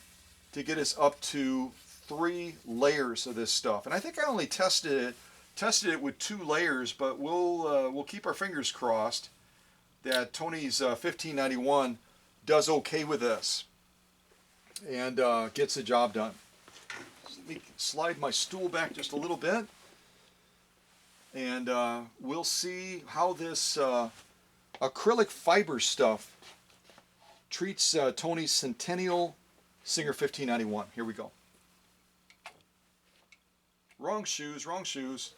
to get us up to 3 layers of this stuff. And I think I only tested it with 2 layers, but we'll keep our fingers crossed that Tony's 1591 does okay with this and gets the job done. So let me slide my stool back just a little bit, and we'll see how this acrylic fiber stuff treats Tony's Centennial Singer 1591. Here we go. Wrong shoes, wrong shoes.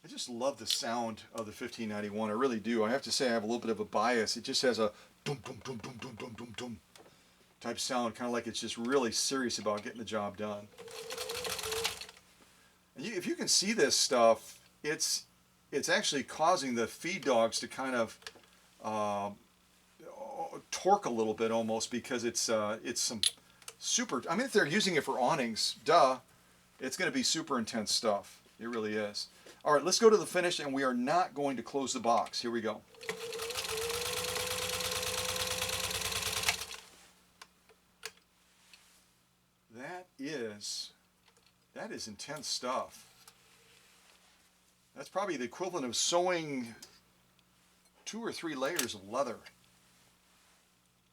I just love the sound of the 1591. I really do. I have to say I have a little bit of a bias. It just has a dum dum dum dum dum dum dum dum type sound, kind of like it's just really serious about getting the job done. And if you can see this stuff, it's actually causing the feed dogs to kind of torque a little bit almost, because it's some super, I mean, if they're using it for awnings, duh, it's going to be super intense stuff. It really is. All right, let's go to the finish, and we are not going to close the box. Here we go. That is intense stuff. That's probably the equivalent of sewing 2 or 3 layers of leather.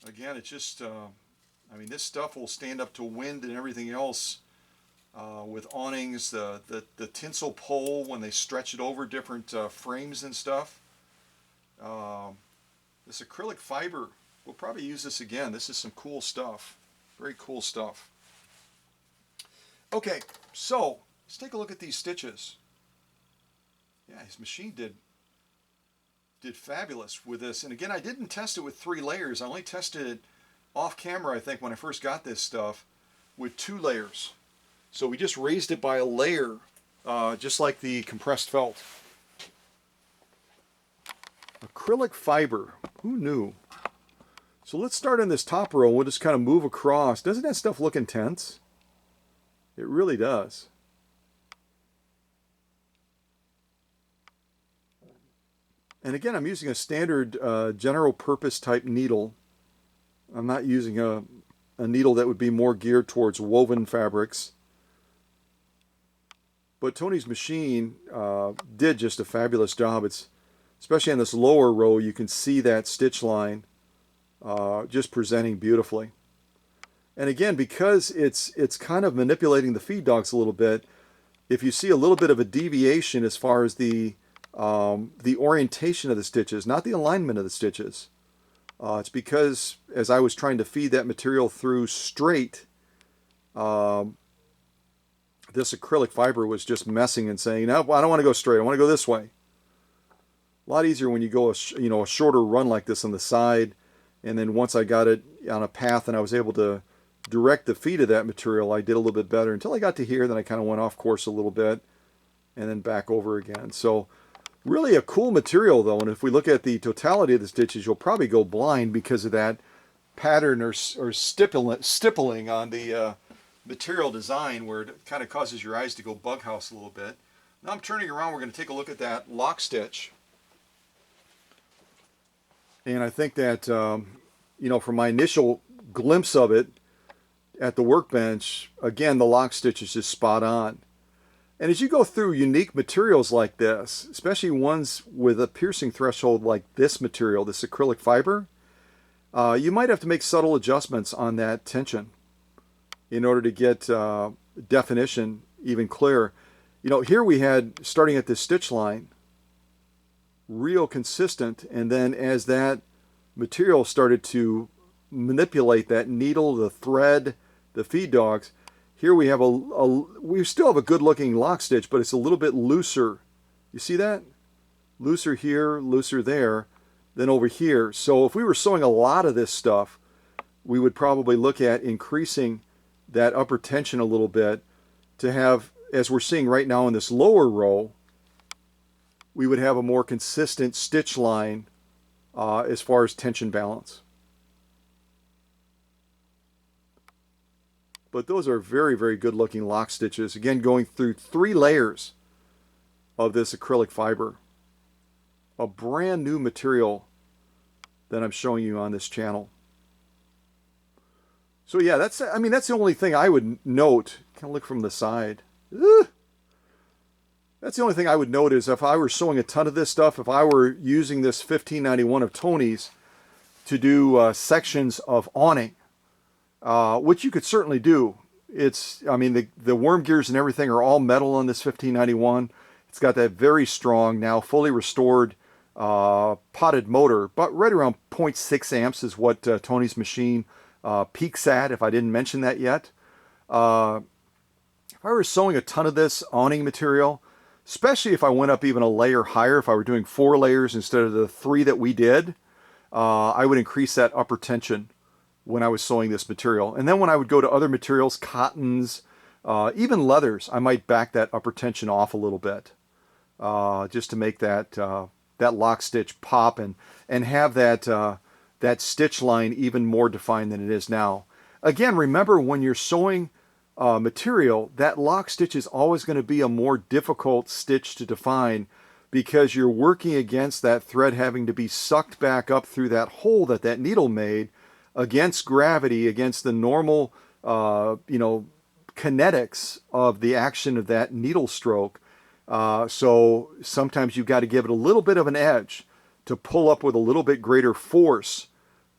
Again, it's just, I mean, this stuff will stand up to wind and everything else with awnings, the tinsel pole when they stretch it over different frames and stuff. This acrylic fiber, we'll probably use this again. This is some cool stuff. Very cool stuff. Okay, so let's take a look at these stitches. Yeah, his machine did fabulous with this. And again, I didn't test it with 3 layers. I only tested it off camera, I think, when I first got this stuff, with 2 layers. So we just raised it by a layer, just like the compressed felt. Acrylic fiber, who knew? So let's start on this top row. We'll just kind of move across. Doesn't that stuff look intense? It really does. And again, I'm using a standard general purpose type needle. I'm not using a needle that would be more geared towards woven fabrics. But Tony's machine did just a fabulous job. It's, especially on this lower row, you can see that stitch line just presenting beautifully. And again, because it's kind of manipulating the feed dogs a little bit, if you see a little bit of a deviation as far as the orientation of the stitches, not the alignment of the stitches, it's because as I was trying to feed that material through straight, this acrylic fiber was just messing and saying, no, I don't want to go straight, I want to go this way. A lot easier when you go a shorter run like this on the side, and then once I got it on a path and I was able to direct the feed of that material, I did a little bit better until I got to here. Then I kind of went off course a little bit and then back over again. So really a cool material though, and if we look at the totality of the stitches, you'll probably go blind because of that pattern or stippling on the material design, where it kind of causes your eyes to go bug house a little bit. Now I'm turning around, we're going to take a look at that lock stitch. And I think that, you know, from my initial glimpse of it at the workbench, again, the lock stitch is just spot on. And as you go through unique materials like this, especially ones with a piercing threshold like this material, this acrylic fiber, you might have to make subtle adjustments on that tension in order to get definition even clearer. You know, here we had, starting at this stitch line, real consistent, and then as that material started to manipulate that needle, the thread, the feed dogs, here we have we still have a good looking lock stitch, but it's a little bit looser. You see that? Looser here, looser there, than over here. So if we were sewing a lot of this stuff, we would probably look at increasing that upper tension a little bit to have, as we're seeing right now in this lower row, we would have a more consistent stitch line as far as tension balance. But those are very, very good looking lock stitches. Again, going through 3 layers of this acrylic fiber. A brand new material that I'm showing you on this channel. So yeah, that's the only thing I would note. Kind of look from the side. Ugh. That's the only thing I would note is if I were sewing a ton of this stuff, if I were using this 1591 of Tony's to do sections of awning, which you could certainly do. It's, I mean, the worm gears and everything are all metal on this 1591. It's got that very strong, now fully restored potted motor, but right around 0.6 amps is what Tony's machine peaks at, if I didn't mention that yet. If I were sewing a ton of this awning material, especially if I went up even a layer higher, if I were doing 4 layers instead of the 3 that we did, I would increase that upper tension when I was sewing this material. And then when I would go to other materials, cottons, even leathers, I might back that upper tension off a little bit, just to make that that lock stitch pop and have that stitch line even more defined than it is now. Again, remember when you're sewing material, that lock stitch is always going to be a more difficult stitch to define because you're working against that thread having to be sucked back up through that hole that needle made against gravity, against the normal, kinetics of the action of that needle stroke. So sometimes you've got to give it a little bit of an edge to pull up with a little bit greater force,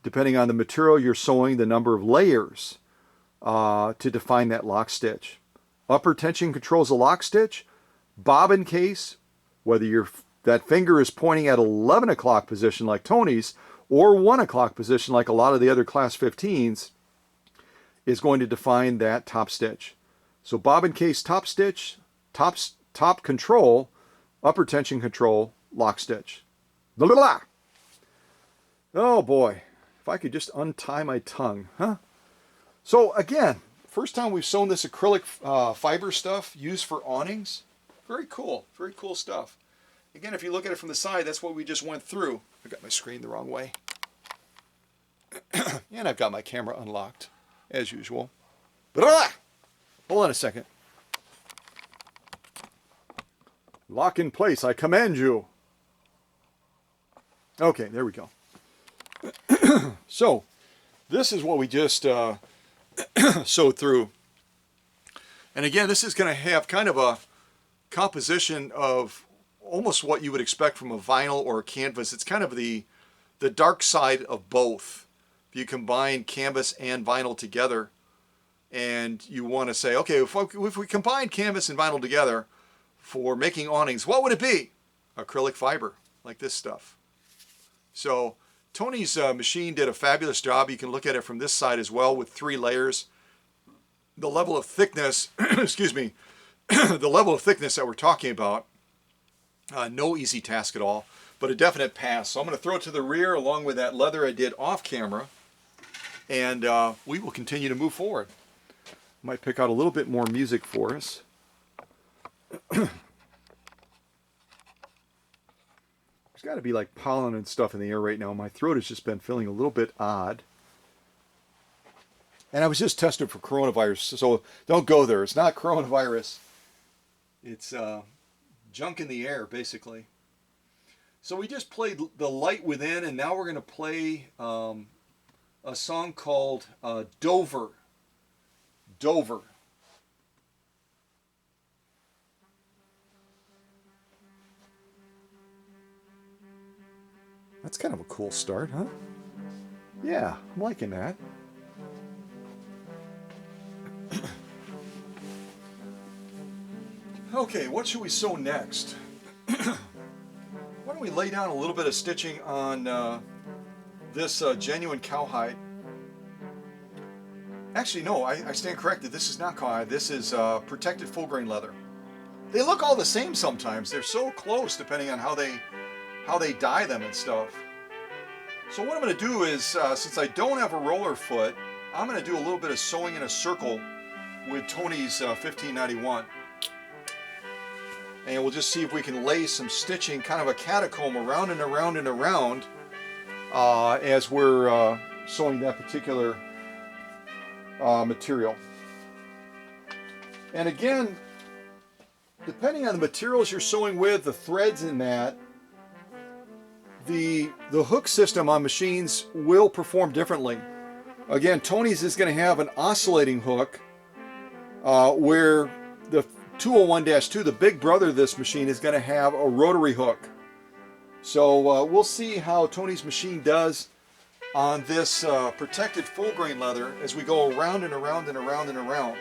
depending on the material you're sewing, the number of layers, to define that lock stitch. Upper tension controls the lock stitch. Bobbin case, whether that finger is pointing at 11 o'clock position like Tony's or 1 o'clock position like a lot of the other class 15s, is going to define that top stitch. So bobbin case top stitch, top control, upper tension control, lock stitch. Blah, blah, blah. Oh boy, if I could just untie my tongue, huh? So again, first time we've sewn this acrylic fiber stuff used for awnings. Very cool stuff. Again, if you look at it from the side, that's what we just went through. I got my screen the wrong way. And I've got my camera unlocked, as usual. Blah! Hold on a second. Lock in place, I command you. Okay, there we go. So, this is what we just sewed through. And again, this is going to have kind of a composition of almost what you would expect from a vinyl or a canvas. It's kind of the dark side of both. If you combine canvas and vinyl together, and you want to say, okay, if we combine canvas and vinyl together for making awnings, what would it be? Acrylic fiber, like this stuff. So Tony's machine did a fabulous job. You can look at it from this side as well with 3 layers. The level of thickness, excuse me, the level of thickness that we're talking about, no easy task at all, but a definite pass. So I'm going to throw it to the rear along with that leather I did off camera, and we will continue to move forward. Might pick out a little bit more music for us. There's got to be like pollen and stuff in the air right now. My throat has just been feeling a little bit odd. And I was just tested for coronavirus, so don't go there. It's not coronavirus. It's junk in the air, basically. So we just played The Light Within, and now we're going to play a song called Dover. Dover. That's kind of a cool start, huh? Yeah, I'm liking that. Okay, what should we sew next? Why don't we lay down a little bit of stitching on this genuine cowhide. Actually, no, I stand corrected. This is not cowhide. This is protected full grain leather. They look all the same sometimes. They're so close depending on how they dye them and stuff. So what I'm going to do is, since I don't have a roller foot, I'm going to do a little bit of sewing in a circle with Tony's 1591. And we'll just see if we can lay some stitching, kind of a catacomb around and around and around as we're sewing that particular material. And again, depending on the materials you're sewing with, the threads in that, the hook system on machines will perform differently. Again, Tony's is going to have an oscillating hook where the 201-2, the big brother of this machine, is going to have a rotary hook. So we'll see how Tony's machine does on this protected full grain leather as we go around and around and around and around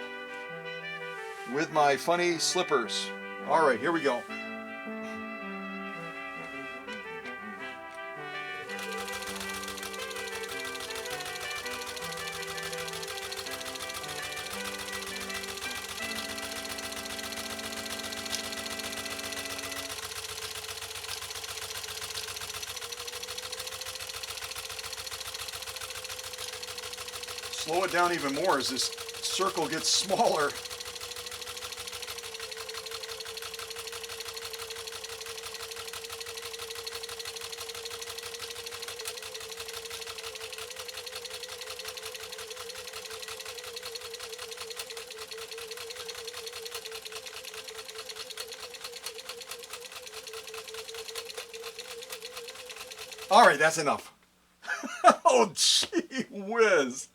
with my funny slippers. All right, here we go. Slow it down even more as this circle gets smaller. All right, that's enough. Oh, gee whiz.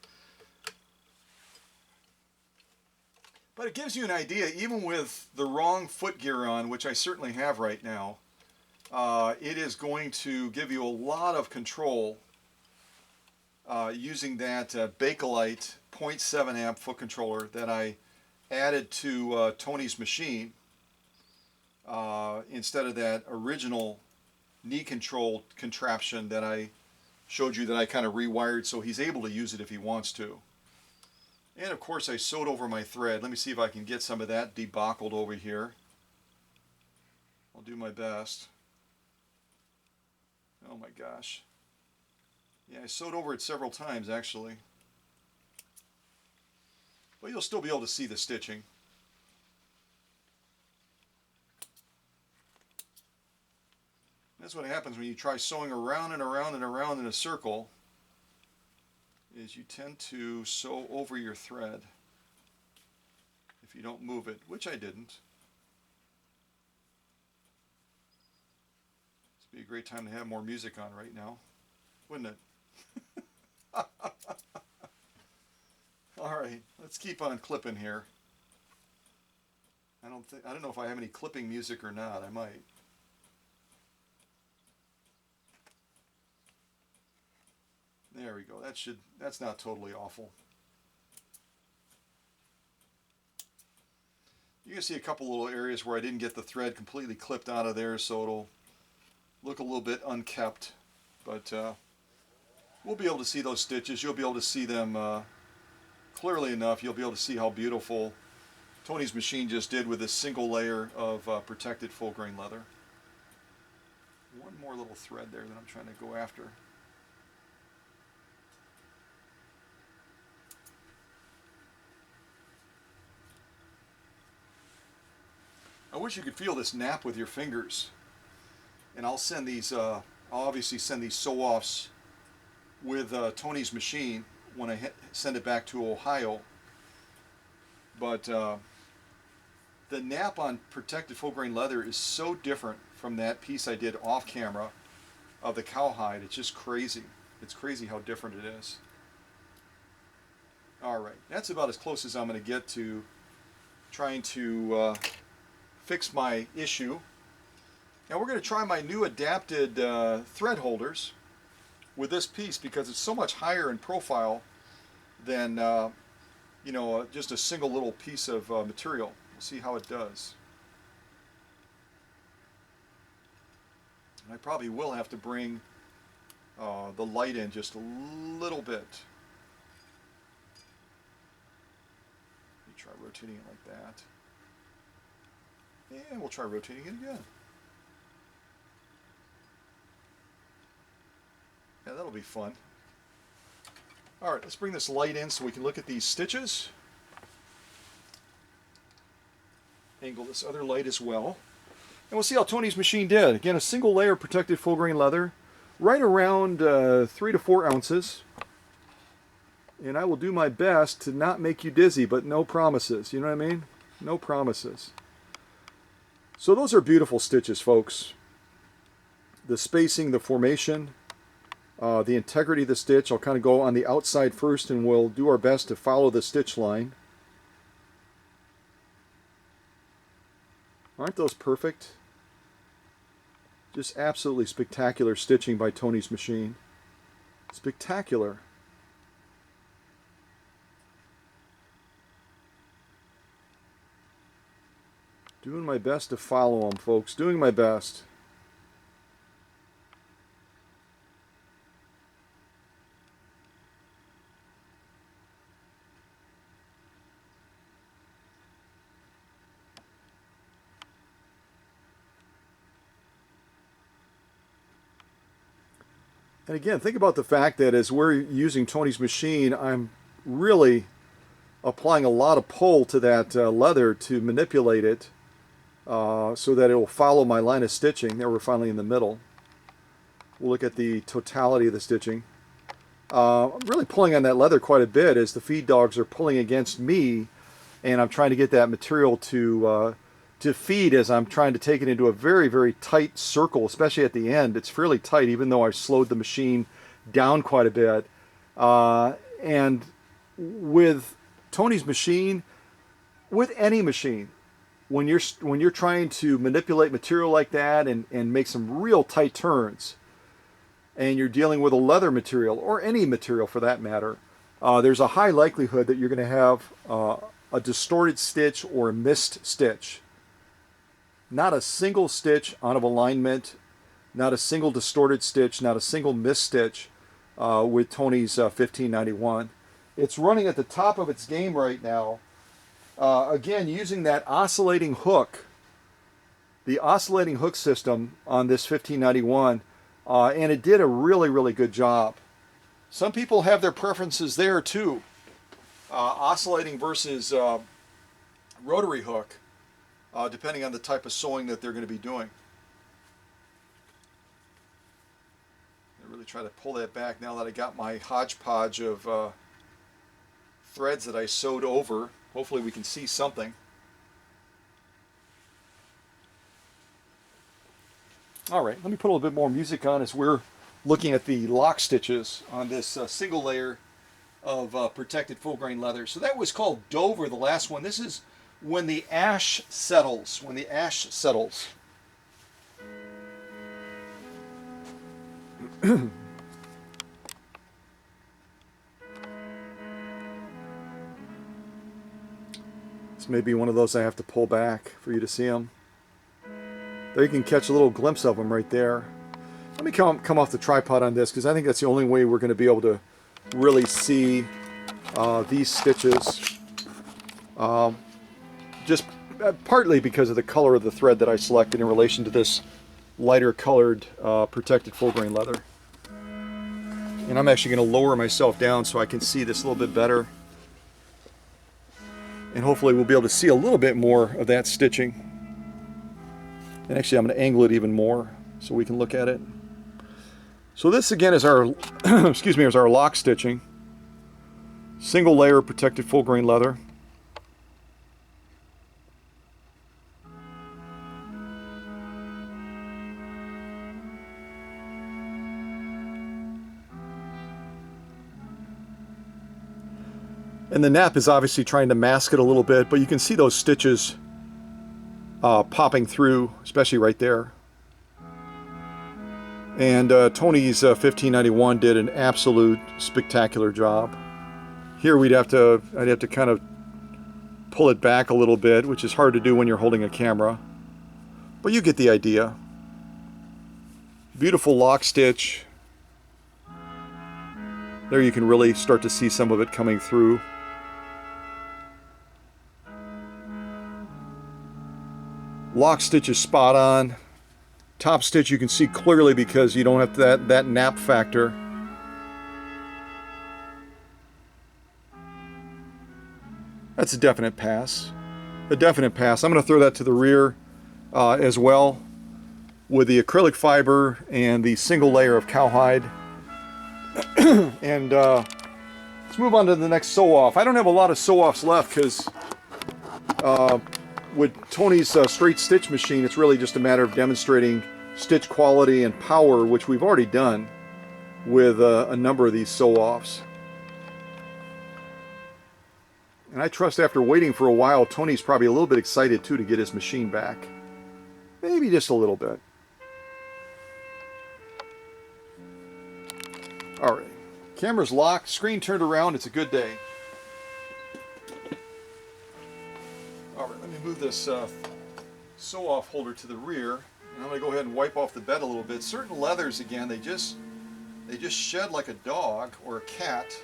But it gives you an idea, even with the wrong foot gear on, which I certainly have right now, it is going to give you a lot of control using that Bakelite 0.7 amp foot controller that I added to Tony's machine instead of that original knee control contraption that I showed you that I kind of rewired so he's able to use it if he wants to. And of course I sewed over my thread. Let me see if I can get some of that debacled over here. I'll do my best. Oh my gosh. Yeah, I sewed over it several times actually. But you'll still be able to see the stitching. That's what happens when you try sewing around and around and around in a circle, is you tend to sew over your thread if you don't move it, which I didn't. This would be a great time to have more music on right now, wouldn't it? All right, let's keep on clipping here. I don't know if I have any clipping music or not. I might. There we go. That's not totally awful. You can see a couple little areas where I didn't get the thread completely clipped out of there, so it'll look a little bit unkept. But we'll be able to see those stitches. You'll be able to see them clearly enough. You'll be able to see how beautiful Tony's machine just did with this single layer of protected full grain leather. One more little thread there that I'm trying to go after. I wish you could feel this nap with your fingers. And I'll send these, I'll obviously send these sew-offs with Tony's machine when I send it back to Ohio. But the nap on protected full grain leather is so different from that piece I did off camera of the cowhide. It's just crazy. It's crazy how different it is. All right, that's about as close as I'm going to get to trying to fix my issue. Now we're going to try my new adapted thread holders with this piece because it's so much higher in profile than you know, just a single little piece of material. We'll see how it does. And I probably will have to bring the light in just a little bit. Let me try rotating it like that. And we'll try rotating it again. Yeah, that'll be fun. All right, let's bring this light in so we can look at these stitches. Angle this other light as well. And we'll see how Tony's machine did. Again, a single layer protected full grain leather, right around 3 to 4 ounces. And I will do my best to not make you dizzy, but no promises. You know what I mean? No promises. So those are beautiful stitches, folks. The spacing, the formation, the integrity of the stitch. I'll kind of go on the outside first and we'll do our best to follow the stitch line. Aren't those perfect? Just absolutely spectacular stitching by Tony's machine. Spectacular. Doing my best to follow them, folks. Doing my best. And again, think about the fact that as we're using Tony's machine, I'm really applying a lot of pull to that leather to manipulate it so that it will follow my line of stitching. There, we're finally in the middle. We'll look at the totality of the stitching. I'm really pulling on that leather quite a bit as the feed dogs are pulling against me, and I'm trying to get that material to feed as I'm trying to take it into a very, very tight circle, especially at the end. It's fairly tight, even though I slowed the machine down quite a bit. And with Tony's machine, with any machine, when you're trying to manipulate material like that and make some real tight turns, and you're dealing with a leather material, or any material for that matter, there's a high likelihood that you're going to have a distorted stitch or a missed stitch. Not a single stitch out of alignment, not a single distorted stitch, not a single missed stitch with Tony's 1591. It's running at the top of its game right now. Again, using that oscillating hook, the oscillating hook system on this 1591, and it did a really, really good job. Some people have their preferences there too. Oscillating versus rotary hook, depending on the type of sewing that they're going to be doing. I really try to pull that back now that I got my hodgepodge of threads that I sewed over. Hopefully we can see something. All right, let me put a little bit more music on as we're looking at the lock stitches on this single layer of protected full grain leather. So that was called Dover, the last one. This is when the ash settles. When the ash settles. This may be one of those I have to pull back for you to see them. There you can catch a little glimpse of them right there. Let me come off the tripod on this, because I think that's the only way we're going to be able to really see these stitches. Just partly because of the color of the thread that I selected in relation to this lighter colored protected full grain leather. And I'm actually going to lower myself down so I can see this a little bit better. And hopefully we'll be able to see a little bit more of that stitching. And actually I'm going to angle it even more so we can look at it. So this again is our excuse me, is our lock stitching. Single layer protected full grain leather. And the nap is obviously trying to mask it a little bit, but you can see those stitches popping through, especially right there. And Tony's 1591 did an absolute spectacular job. Here I'd have to kind of pull it back a little bit, which is hard to do when you're holding a camera. But you get the idea. Beautiful lock stitch. There you can really start to see some of it coming through. Lock stitch is spot on. Top stitch you can see clearly because you don't have that nap factor. That's a definite pass. A definite pass. I'm going to throw that to the rear as well with the acrylic fiber and the single layer of cowhide. And let's move on to the next sew-off. I don't have a lot of sew-offs left because with Tony's straight stitch machine, it's really just a matter of demonstrating stitch quality and power, which we've already done with a number of these sew-offs. And I trust after waiting for a while, Tony's probably a little bit excited too to get his machine back. Maybe just a little bit. Alright, camera's locked, screen turned around, it's a good day. Alright, let me move this sew-off holder to the rear, and I'm going to go ahead and wipe off the bed a little bit. Certain leathers, again, they just shed like a dog or a cat.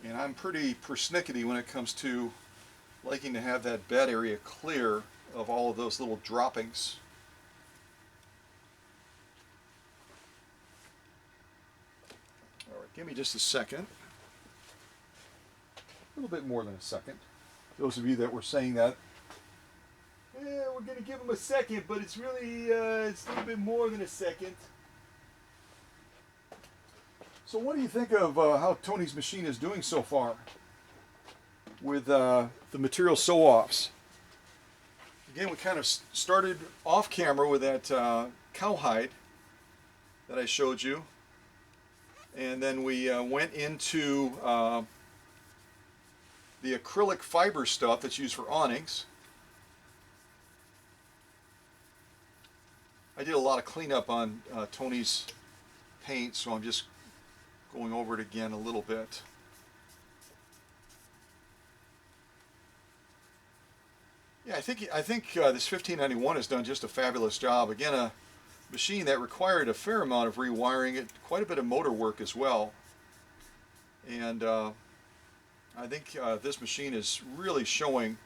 And I'm pretty persnickety when it comes to liking to have that bed area clear of all of those little droppings. Give me just a second. A little bit more than a second. Those of you that were saying that, yeah, we're going to give him a second, but it's really, it's a little bit more than a second. So what do you think of how Tony's machine is doing so far with the material sew-offs? Again, we kind of started off camera with that cowhide that I showed you. And then we went into the acrylic fiber stuff that's used for awnings. I did a lot of cleanup on Tony's paint, so I'm just going over it again a little bit. Yeah, I think this 1591 has done just a fabulous job. Again, a machine that required a fair amount of rewiring, quite a bit of motor work as well. And I think this machine is really showing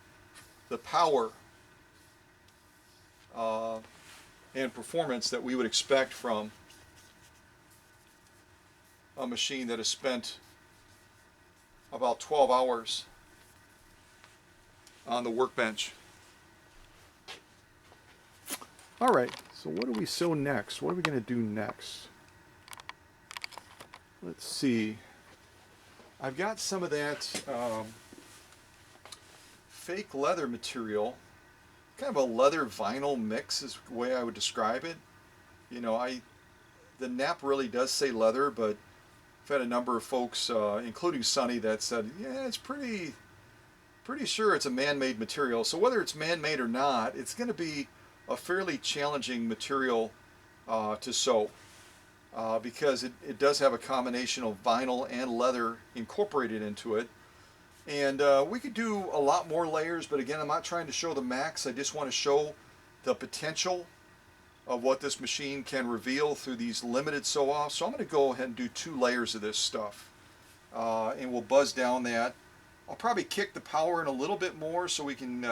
the power and performance that we would expect from a machine that has spent about 12 hours on the workbench. All right, so what do we sew next? What are we going to do next? Let's see. I've got some of that fake leather material, kind of a leather vinyl mix is the way I would describe it. You know, the nap really does say leather, but I've had a number of folks, including Sonny, that said, yeah, it's pretty sure it's a man-made material. So whether it's man-made or not, it's going to be a fairly challenging material to sew because it does have a combination of vinyl and leather incorporated into it. And we could do a lot more layers, but again, I'm not trying to show the max. I just want to show the potential of what this machine can reveal through these limited sew-offs. So I'm going to go ahead and do 2 layers of this stuff. And we'll buzz down that. I'll probably kick the power in a little bit more so we can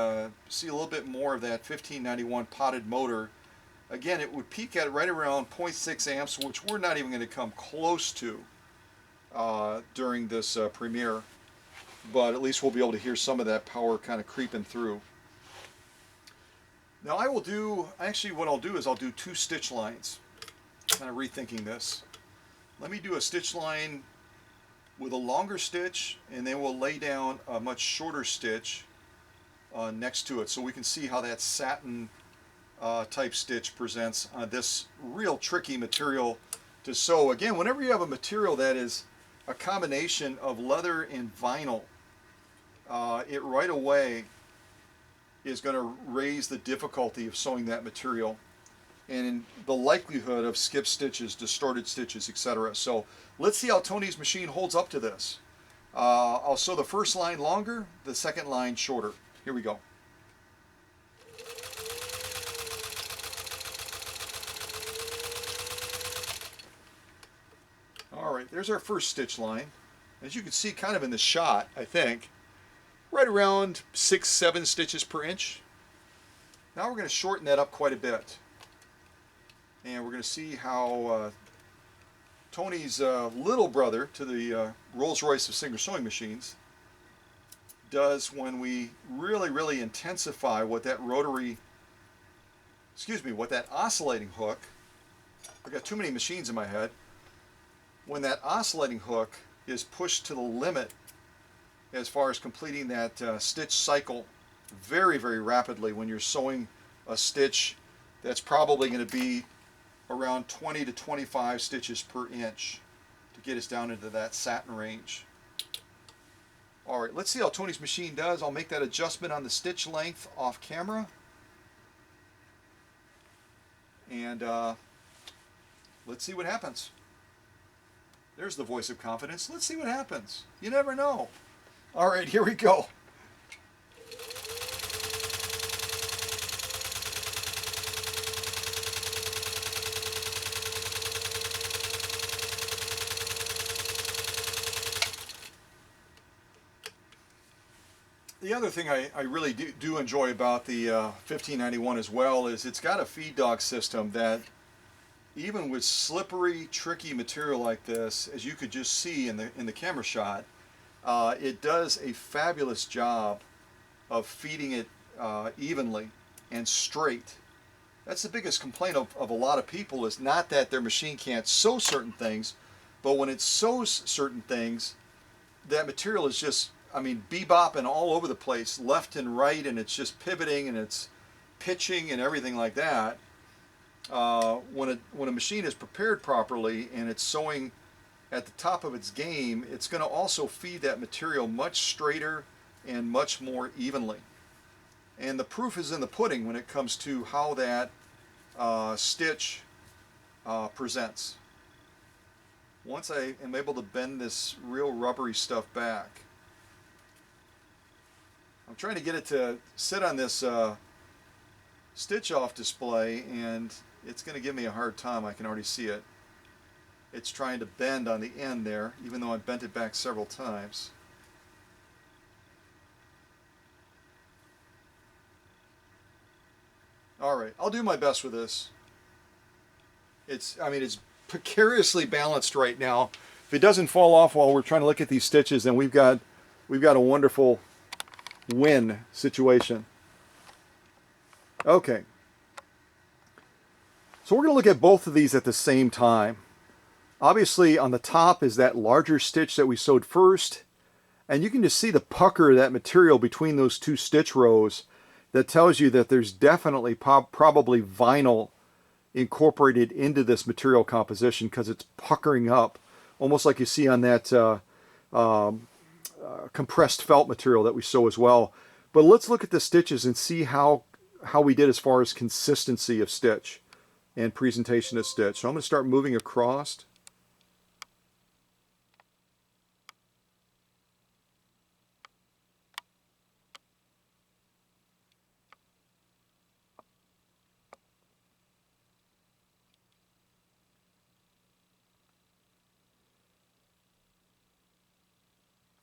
see a little bit more of that 1591 potted motor. Again, it would peak at right around 0.6 amps, which we're not even going to come close to during this premiere. But at least we'll be able to hear some of that power kind of creeping through. Now I will do, actually what I'll do is I'll do 2 stitch lines. Kind of rethinking this. Let me do a stitch line with a longer stitch, and then we'll lay down a much shorter stitch next to it so we can see how that satin type stitch presents on this real tricky material to sew. Again, whenever you have a material that is a combination of leather and vinyl, it right away is going to raise the difficulty of sewing that material and the likelihood of skip stitches, distorted stitches, etc. So let's see how Tony's machine holds up to this. I'll sew the first line longer, the second line shorter. Here we go. Alright, there's our first stitch line. As you can see kind of in the shot, I think, right around 6-7 stitches per inch. Now we're going to shorten that up quite a bit. And we're going to see how Tony's little brother to the Rolls-Royce of Singer sewing machines does when we really intensify what that what that oscillating hook, I've got too many machines in my head, when that oscillating hook is pushed to the limit as far as completing that stitch cycle very rapidly when you're sewing a stitch that's probably going to be around 20 to 25 stitches per inch to get us down into that satin range. Alright, let's see how Tony's machine does. I'll make that adjustment on the stitch length off camera. And let's see what happens. There's the voice of confidence. Let's see what happens. You never know. Alright, here we go. The other thing I really do enjoy about the 1591 as well is it's got a feed dog system that even with slippery, tricky material like this, as you could just see in the camera shot, it does a fabulous job of feeding it evenly and straight. That's the biggest complaint of a lot of people, is not that their machine can't sew certain things, but when it sews certain things, that material is just, I mean, bebopping all over the place, left and right, and it's just pivoting and it's pitching and everything like that. When a machine is prepared properly and it's sewing at the top of its game, it's going to also feed that material much straighter and much more evenly. And the proof is in the pudding when it comes to how that stitch presents. Once I am able to bend this real rubbery stuff back, I'm trying to get it to sit on this stitch off display, and it's going to give me a hard time. I can already see it. It's trying to bend on the end there, even though I bent it back several times. Alright, I'll do my best with this. I mean, it's precariously balanced right now. If it doesn't fall off while we're trying to look at these stitches, then we've got a wonderful win situation. Okay. So we're going to look at both of these at the same time. Obviously, on the top is that larger stitch that we sewed first, and you can just see the pucker of that material between those two stitch rows. That tells you that there's definitely probably vinyl incorporated into this material composition, because it's puckering up, almost like you see on that compressed felt material that we sew as well. But let's look at the stitches and see how we did as far as consistency of stitch and presentation of stitch. So I'm going to start moving across.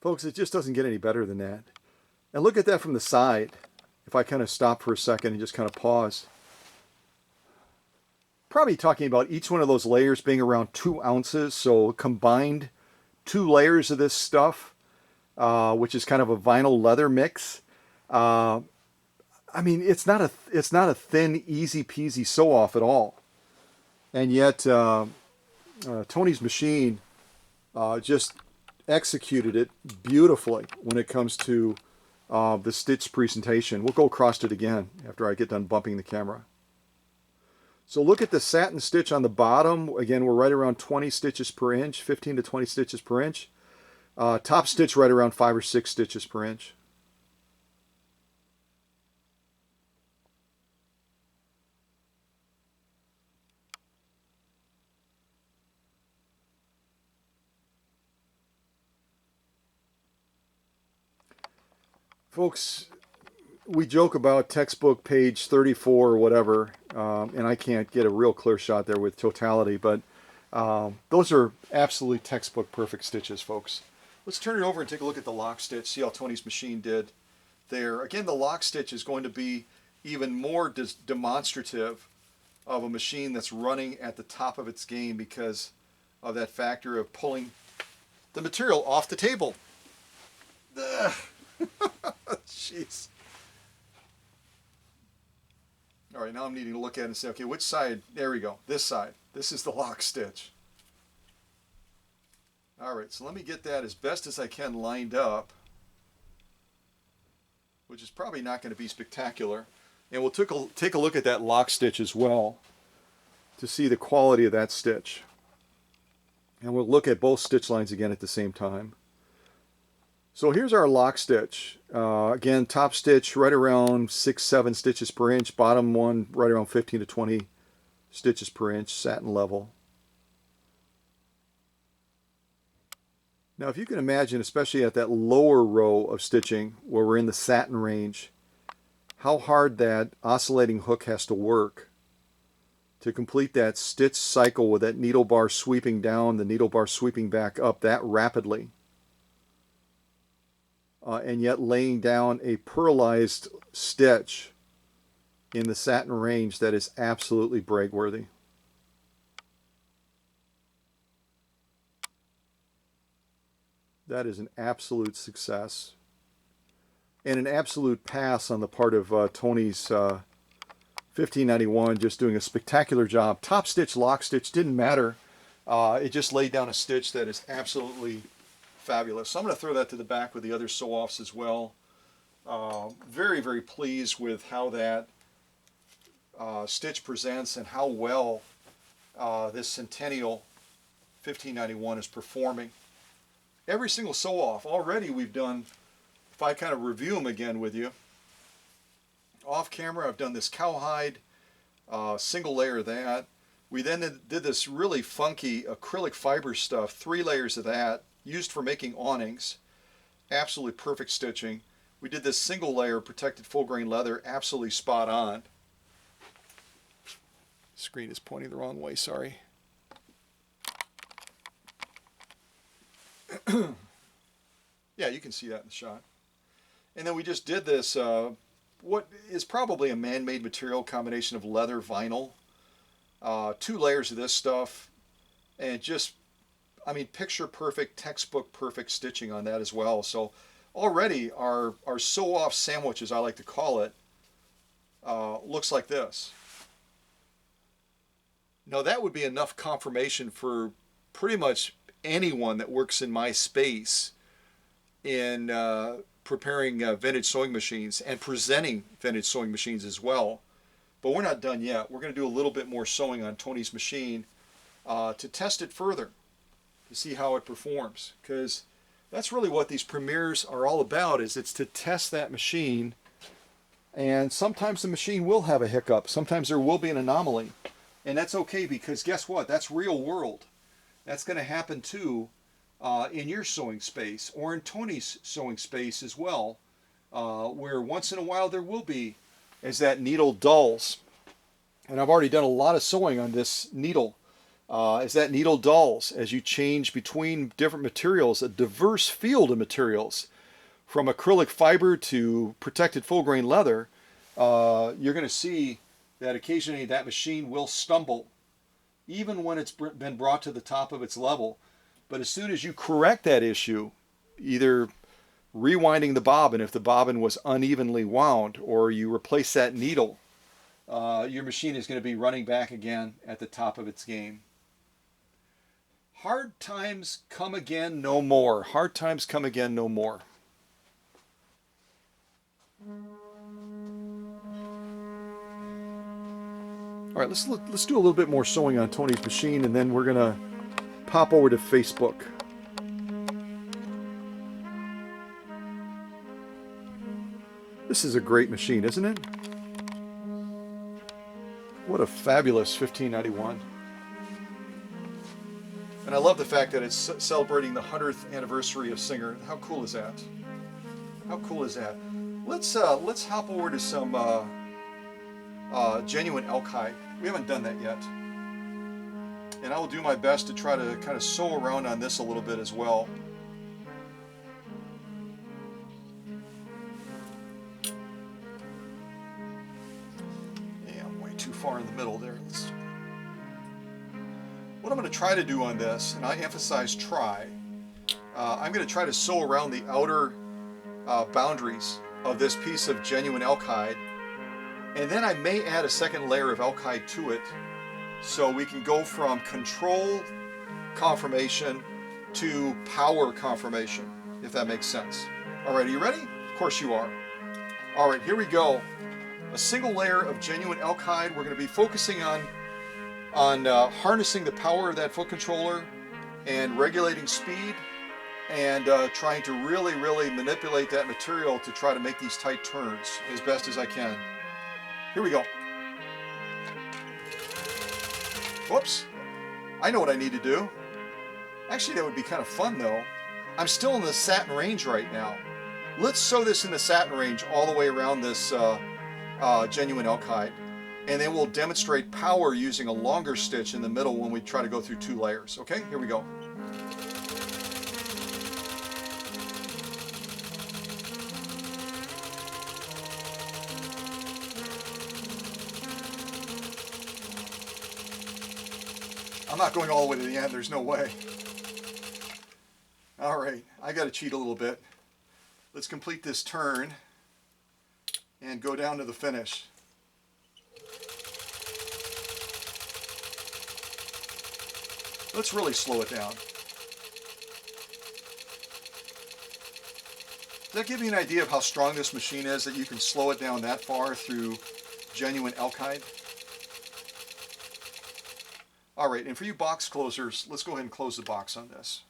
Folks, it just doesn't get any better than that. And look at that from the side. If I kind of stop for a second and just kind of pause. Probably talking about each one of those layers being around 2 ounces. So combined 2 layers of this stuff, which is kind of a vinyl leather mix. I mean, it's not a thin, easy peasy sew off at all. And yet, Tony's machine just executed it beautifully when it comes to the stitch presentation. We'll go across it again after I get done bumping the camera. So look at the satin stitch on the bottom. Again, we're right around 20 stitches per inch, 15 to 20 stitches per inch. Top stitch right around 5 or 6 stitches per inch. Folks, we joke about textbook page 34 or whatever, and I can't get a real clear shot there with totality, but those are absolutely textbook perfect stitches, folks. Let's turn it over and take a look at the lock stitch, see how Tony's machine did there. Again, the lock stitch is going to be even more demonstrative of a machine that's running at the top of its game because of that factor of pulling the material off the table. Jeez. All right, now I'm needing to look at it and say, okay, which side? There we go. This side. This is the lock stitch. All right, so let me get that as best as I can lined up, which is probably not going to be spectacular. And we'll take a look at that lock stitch as well to see the quality of that stitch. And we'll look at both stitch lines again at the same time. So here's our lock stitch. Again, top stitch right around 6-7 stitches per inch. Bottom one right around 15 to 20 stitches per inch, satin level. Now if you can imagine, especially at that lower row of stitching where we're in the satin range, how hard that oscillating hook has to work to complete that stitch cycle with that needle bar sweeping down, the needle bar sweeping back up that rapidly. And yet laying down a pearlized stitch in the satin range that is absolutely brag-worthy. That is an absolute success. And an absolute pass on the part of Tony's 1591, just doing a spectacular job. Top stitch, lock stitch, didn't matter. It just laid down a stitch that is absolutely fabulous. So I'm going to throw that to the back with the other sew-offs as well. Very, very pleased with how that stitch presents and how well this Centennial 1591 is performing. Every single sew-off already we've done. If I kind of review them again with you, off camera I've done this cowhide, single layer of that. We then did this really funky acrylic fiber stuff, 3 layers of that, used for making awnings. Absolutely perfect stitching. We did this single layer protected full grain leather, absolutely spot on. Screen is pointing the wrong way, sorry. Yeah, you can see that in the shot. And then we just did this, what is probably a man-made material combination of leather, vinyl, 2 layers of this stuff, and just, I mean, picture perfect, textbook perfect stitching on that as well. So already our sew-off sandwich, as I like to call it, looks like this. Now that would be enough confirmation for pretty much anyone that works in my space in preparing vintage sewing machines and presenting vintage sewing machines as well. But we're not done yet. We're going to do a little bit more sewing on Tony's machine to test it further, to see how it performs, because that's really what these premieres are all about, is it's to test that machine. And sometimes the machine will have a hiccup. Sometimes there will be an anomaly. And that's okay, because guess what? That's real world. That's going to happen too in your sewing space or in Tony's sewing space as well, where once in a while there will be, as that needle dulls. And I've already done a lot of sewing on this needle. As that needle dulls, as you change between different materials, a diverse field of materials, from acrylic fiber to protected full grain leather, you're going to see that occasionally that machine will stumble, even when it's been brought to the top of its level. But as soon as you correct that issue, either rewinding the bobbin if the bobbin was unevenly wound, or you replace that needle, your machine is going to be running back again at the top of its game. Hard times come again no more. Hard times come again no more. All right, let's do a little bit more sewing on Tony's machine, and then we're gonna pop over to Facebook. This is a great machine, isn't it? What a fabulous 1591. And I love the fact that it's celebrating the 100th anniversary of Singer. How cool is that? How cool is that? Let's hop over to some genuine elk hide. We haven't done that yet. And I will do my best to try to kind of sew around on this a little bit as well. Yeah, I'm way too far in the middle there. What I'm going to try to do on this, and I emphasize try, I'm going to try to sew around the outer boundaries of this piece of genuine elk hide, and then I may add a second layer of elk hide to it, so we can go from control confirmation to power confirmation, if that makes sense. All right, are you ready? Of course you are. All right, here we go. A single layer of genuine elk hide. We're going to be focusing on harnessing the power of that foot controller and regulating speed, and trying to really manipulate that material to try to make these tight turns as best as I can. Here we go. Whoops. I know what I need to do. Actually, that would be kind of fun though. I'm still in the satin range right now. Let's sew this in the satin range all the way around this genuine elk hide. And then we'll demonstrate power using a longer stitch in the middle when we try to go through 2 layers. Okay, here we go. I'm not going all the way to the end, there's no way. All right, I got to cheat a little bit. Let's complete this turn and go down to the finish. Let's really slow it down. Does that give you an idea of how strong this machine is, that you can slow it down that far through genuine elk hide? All right, and for you box closers, let's go ahead and close the box on this.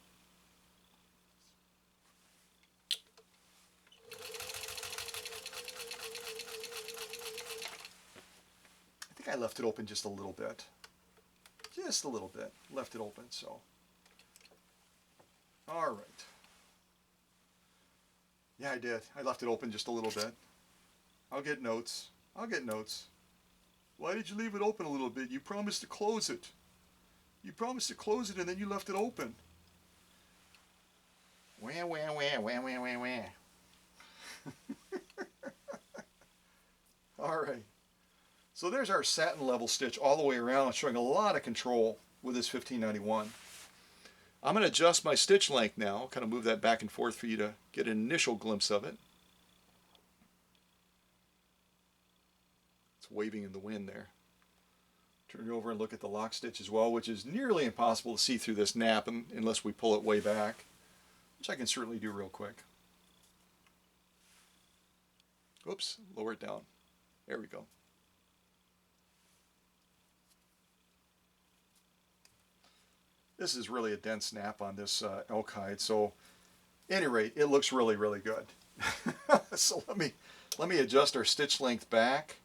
I think I left it open just a little bit. Just a little bit. Left it open, so. All right. Yeah, I did. I left it open just a little bit. I'll get notes. I'll get notes. Why did you leave it open a little bit? You promised to close it. You promised to close it and then you left it open. Wah, wah, wah, wah, wah, wah, wah. All right. So there's our satin level stitch all the way around, showing a lot of control with this 1591. I'm going to adjust my stitch length now, kind of move that back and forth for you to get an initial glimpse of it. It's waving in the wind there. Turn it over and look at the lock stitch as well, which is nearly impossible to see through this nap unless we pull it way back, which I can certainly do real quick. Oops, lower it down. There we go. This is really a dense snap on this elk hide, so at any rate, it looks really, really good. So let me adjust our stitch length back,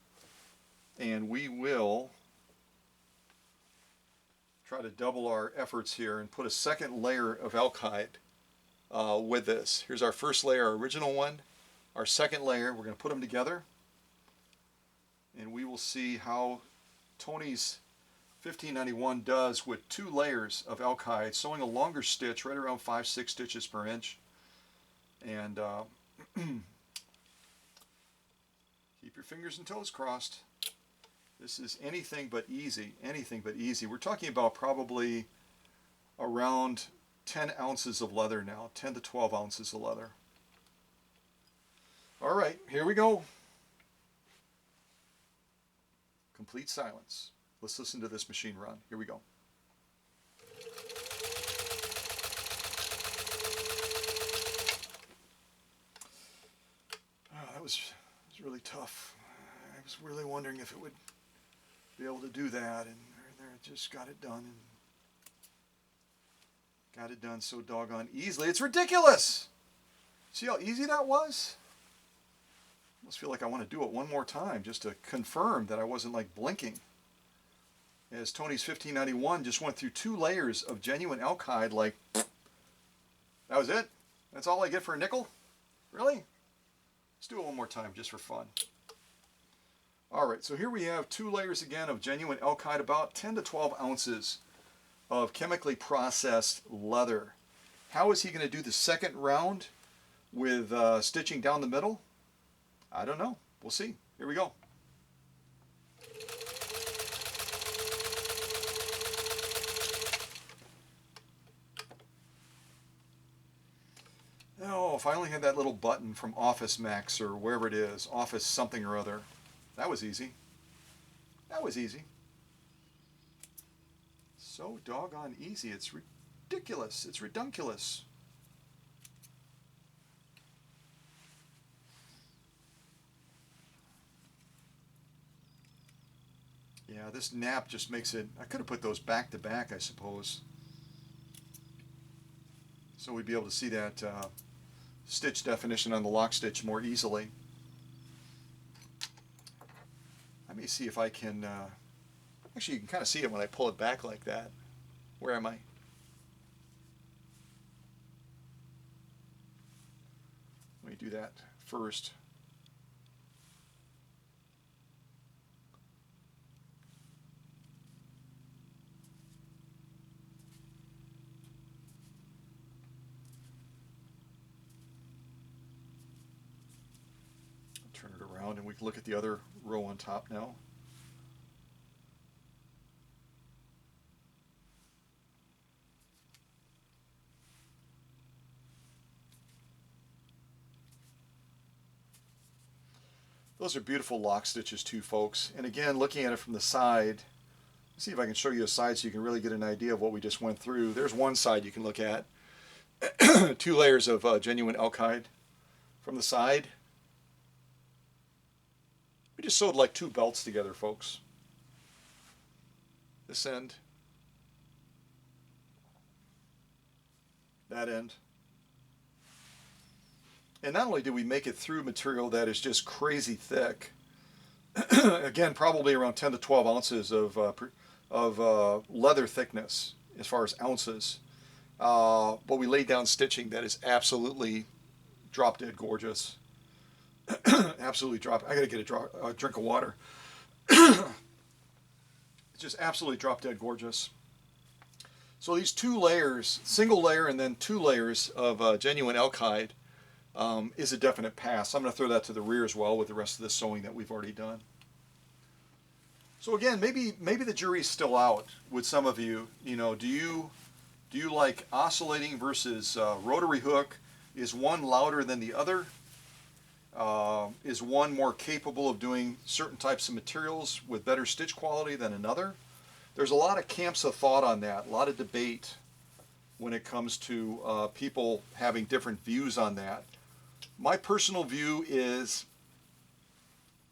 and we will try to double our efforts here and put a second layer of elk hide with this. Here's our first layer, our original one. Our second layer, we're going to put them together, and we will see how Tony's 1591 does with 2 layers of elk hide, sewing a longer stitch right around 5-6 stitches per inch. And keep your fingers and toes crossed. This is anything but easy, anything but easy. We're talking about probably around 10 ounces of leather now, 10 to 12 ounces of leather. All right, here we go. Complete silence. Let's listen to this machine run. Here we go. Oh, that was really tough. I was really wondering if it would be able to do that, and there it just got it done, and got it done so doggone easily. It's ridiculous! See how easy that was? I almost feel like I want to do it one more time just to confirm that I wasn't like blinking. As Tony's 1591 just went through 2 layers of genuine elk hide, like, that was it? That's all I get for a nickel? Really? Let's do it one more time just for fun. Alright, so here we have 2 layers again of genuine elk hide, about 10 to 12 ounces of chemically processed leather. How is he going to do the second round with stitching down the middle? I don't know. We'll see. Here we go. Oh, if I only had that little button from Office Max or wherever it is, Office something or other. That was easy. That was easy. So doggone easy. It's ridiculous. It's redunculous. Yeah, this nap just makes it... I could have put those back to back, I suppose. So we'd be able to see that stitch definition on the lock stitch more easily. Let me see if I can... actually, you can kind of see it when I pull it back like that. Where am I? Let me do that first. Turn it around and we can look at the other row on top now. Those are beautiful lock stitches too, folks. And again, looking at it from the side, let's see if I can show you a side so you can really get an idea of what we just went through. There's one side you can look at. 2 layers of genuine elk hide from the side. We just sewed like 2 belts together, folks. This end, that end. And not only did we make it through material that is just crazy thick, again, probably around 10 to 12 ounces of leather thickness as far as ounces, but we laid down stitching that is absolutely drop dead gorgeous. Absolutely drop. I gotta get a drink of water. It's just absolutely drop dead gorgeous. So these 2 layers, single layer and then 2 layers of genuine elk hide, is a definite pass. I'm going to throw that to the rear as well with the rest of the sewing that we've already done. So again, maybe the jury's still out with some of you. You know, do you like oscillating versus rotary hook? Is one louder than the other? Is one more capable of doing certain types of materials with better stitch quality than another? There's a lot of camps of thought on that, a lot of debate when it comes to people having different views on that. My personal view is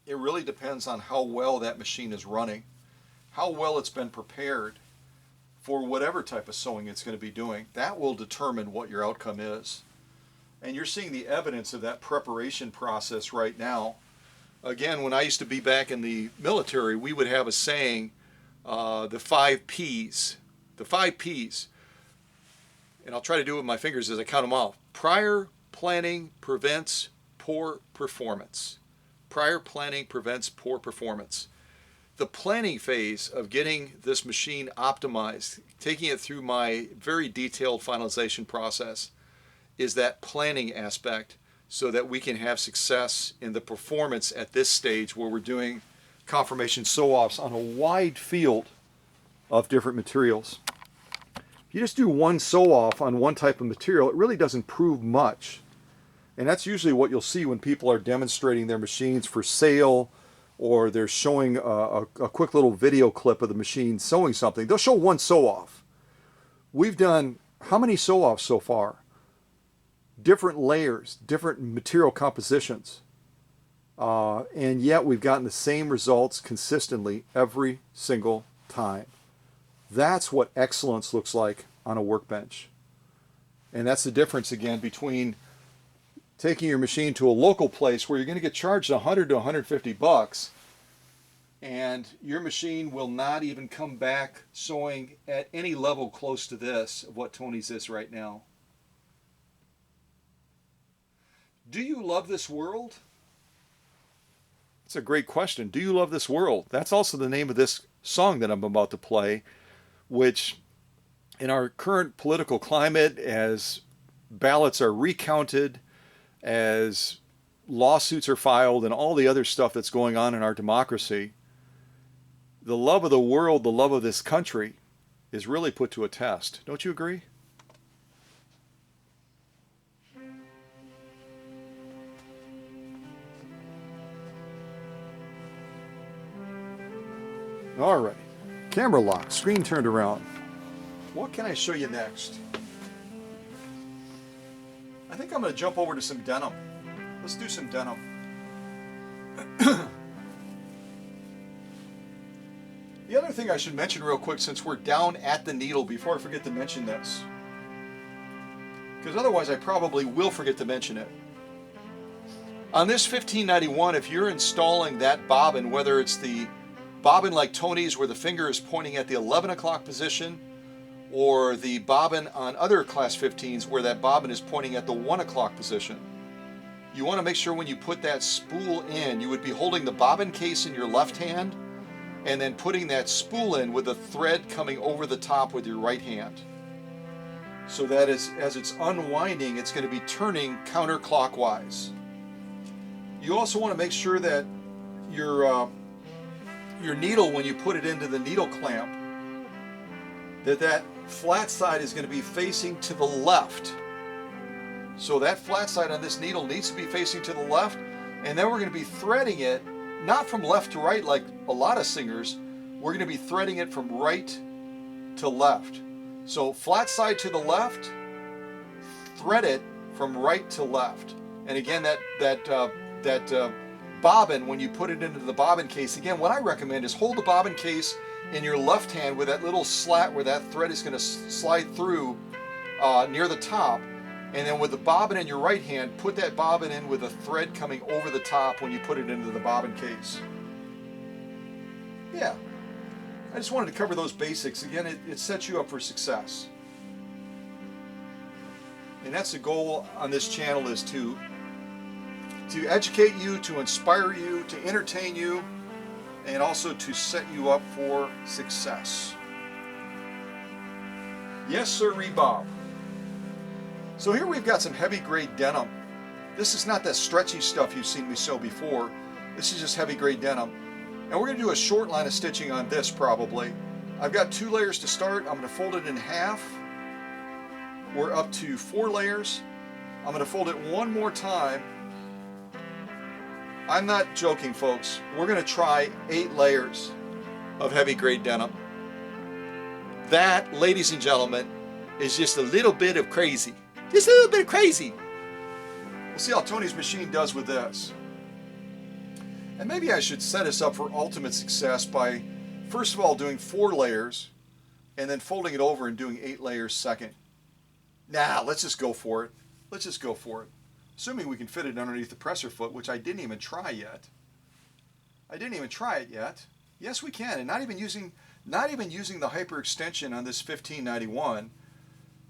it really depends on how well that machine is running, how well it's been prepared for whatever type of sewing it's going to be doing. That will determine what your outcome is. And you're seeing the evidence of that preparation process right now. Again, when I used to be back in the military, we would have a saying, the 5 Ps. The 5 Ps. And I'll try to do it with my fingers as I count them off. Prior planning prevents poor performance. Prior planning prevents poor performance. The planning phase of getting this machine optimized, taking it through my very detailed finalization process, is that planning aspect so that we can have success in the performance at this stage where we're doing conformation sew-offs on a wide field of different materials. If you just do one sew-off on one type of material, it really doesn't prove much. And that's usually what you'll see when people are demonstrating their machines for sale, or they're showing a quick little video clip of the machine sewing something. They'll show one sew-off. We've done how many sew-offs so far? Different layers, different material compositions. And yet we've gotten the same results consistently every single time. That's what excellence looks like on a workbench. And that's the difference again between taking your machine to a local place where you're going to get charged 100 to 150 bucks, and your machine will not even come back sewing at any level close to this of what Tony's is right now. Do you love this world? It's a great question. Do you love this world? That's also the name of this song that I'm about to play, which in our current political climate, as ballots are recounted, as lawsuits are filed, and all the other stuff that's going on in our democracy, the love of the world, the love of this country is really put to a test. Don't you agree? All right, camera locked, screen turned around. What can I show you next? I think I'm going to jump over to some denim. Let's do some denim. The other thing I should mention real quick, since we're down at the needle, before I forget to mention this, because otherwise I probably will forget to mention it. On this 1591, if you're installing that bobbin, whether it's the bobbin like Tony's where the finger is pointing at the 11 o'clock position, or the bobbin on other class 15s where that bobbin is pointing at the 1 o'clock position, you want to make sure when you put that spool in, you would be holding the bobbin case in your left hand and then putting that spool in with the thread coming over the top with your right hand. So that as it's unwinding, it's going to be turning counterclockwise. You also want to make sure that your needle, when you put it into the needle clamp, that flat side is going to be facing to the left. So that flat side on this needle needs to be facing to the left, And then we're going to be threading it, not from left to right like a lot of singers. We're going to be threading it from right to left. So flat side to the left, thread it from right to left. And again, that bobbin, when you put it into the bobbin case, again, what I recommend is hold the bobbin case in your left hand with that little slat where that thread is going to slide through near the top. And then with the bobbin in your right hand, put that bobbin in with a thread coming over the top when you put it into the bobbin case. Yeah, I just wanted to cover those basics. Again, it sets you up for success. And that's the goal on this channel, is to educate you, to inspire you, to entertain you, and also to set you up for success. Yes, sir, Bob. So here we've got some heavy grade denim. This is not that stretchy stuff you've seen me sew before. This is just heavy grade denim. And we're going to do a short line of stitching on this probably. I've got 2 layers to start. I'm going to fold it in half. We're up to 4 layers. I'm going to fold it one more time. I'm not joking, folks. We're going to try 8 layers of heavy grade denim. That, ladies and gentlemen, is just a little bit of crazy. Just a little bit of crazy. We'll see how Tony's machine does with this. And maybe I should set us up for ultimate success by, first of all, doing 4 layers and then folding it over and doing 8 layers second. Nah, let's just go for it. Let's just go for it. Assuming we can fit it underneath the presser foot, which I didn't even try yet. I didn't even try it yet. Yes, we can, and not even using the hyperextension on this 1591.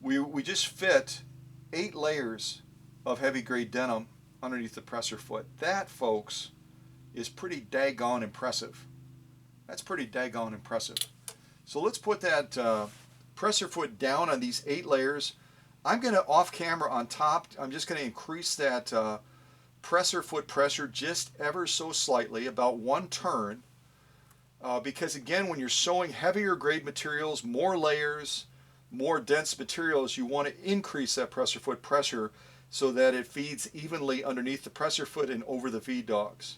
We just fit 8 layers of heavy grade denim underneath the presser foot. That, folks, is pretty daggone impressive. That's pretty daggone impressive. So let's put that presser foot down on these 8 layers. I'm going to, off camera on top, I'm just going to increase that presser foot pressure just ever so slightly, about 1 turn. Because again, when you're sewing heavier grade materials, more layers, more dense materials, you want to increase that presser foot pressure so that it feeds evenly underneath the presser foot and over the feed dogs.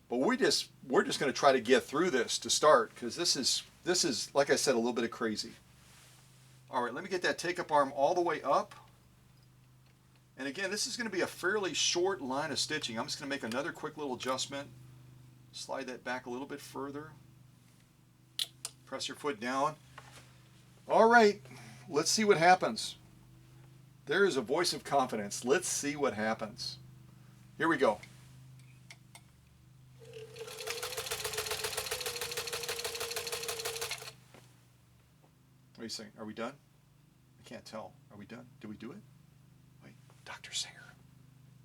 But we're just going to try to get through this to start, because this is, like I said, a little bit of crazy. All right, let me get that take-up arm all the way up. And again, this is going to be a fairly short line of stitching. I'm just going to make another quick little adjustment. Slide that back a little bit further. Press your foot down. All right, let's see what happens. There is a voice of confidence. Let's see what happens. Here we go. What are you saying? Are we done? I can't tell. Are we done? Did we do it? Wait, Dr. Singer,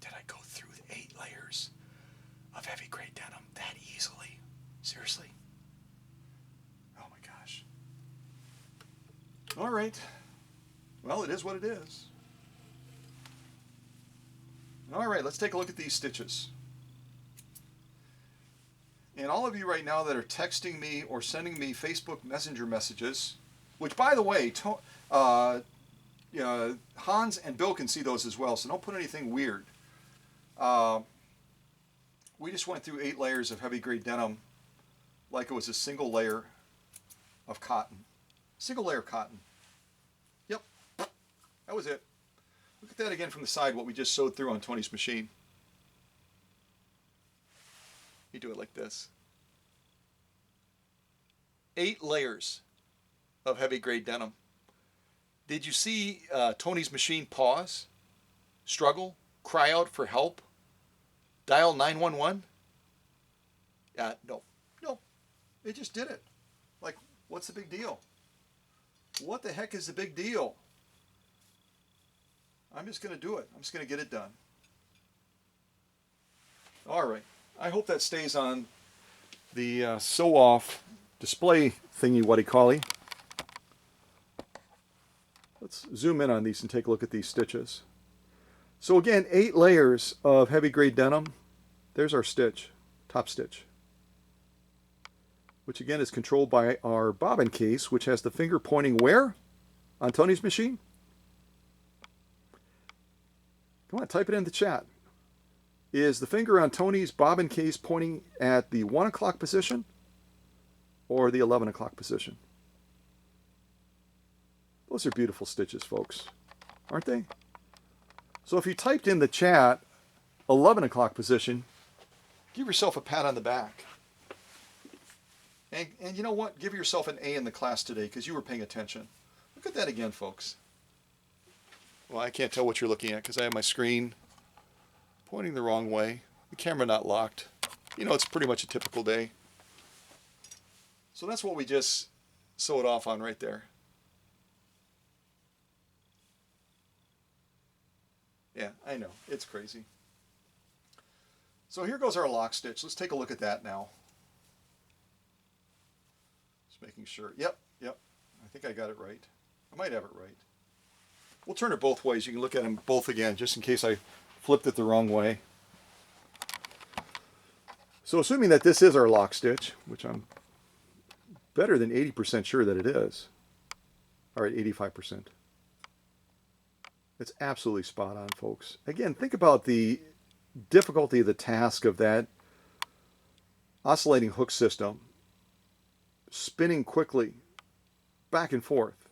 did I go through the 8 layers of heavy grade denim that easily? Seriously? Oh my gosh. All right. Well, it is what it is. All right, let's take a look at these stitches. And all of you right now that are texting me or sending me Facebook Messenger messages, which, by the way, Hans and Bill can see those as well, so don't put anything weird. We just went through 8 layers of heavy grade denim like it was a single layer of cotton. Single layer of cotton. Yep, that was it. Look at that again from the side, what we just sewed through on Tony's machine. You do it like this. 8 layers of heavy grade denim. Did you see Tony's machine pause, struggle, cry out for help, dial 911? No, it just did it. Like, what's the big deal? What the heck is the big deal? I'm just going to do it. I'm just going to get it done. All right. I hope that stays on the sew-off display thingy, what-do-you-call-y. Let's zoom in on these and take a look at these stitches. So again, 8 layers of heavy grade denim. There's our stitch, top stitch, which again is controlled by our bobbin case, which has the finger pointing where? On Tony's machine? Come on, type it in the chat. Is the finger on Tony's bobbin case pointing at the 1 o'clock position or the 11 o'clock position? Those are beautiful stitches, folks, aren't they? So if you typed in the chat 11 o'clock position, give yourself a pat on the back. And you know what? Give yourself an A in the class today because you were paying attention. Look at that again, folks. Well, I can't tell what you're looking at because I have my screen pointing the wrong way. The camera not locked. You know, it's pretty much a typical day. So that's what we just sewed off on right there. Yeah, I know. It's crazy. So here goes our lock stitch. Let's take a look at that now. Just making sure. Yep. I think I got it right. I might have it right. We'll turn it both ways. You can look at them both again, just in case I flipped it the wrong way. So assuming that this is our lock stitch, which I'm better than 80% sure that it is. All right, 85%. It's absolutely spot on, folks. Again, think about the difficulty of the task of that oscillating hook system, spinning quickly back and forth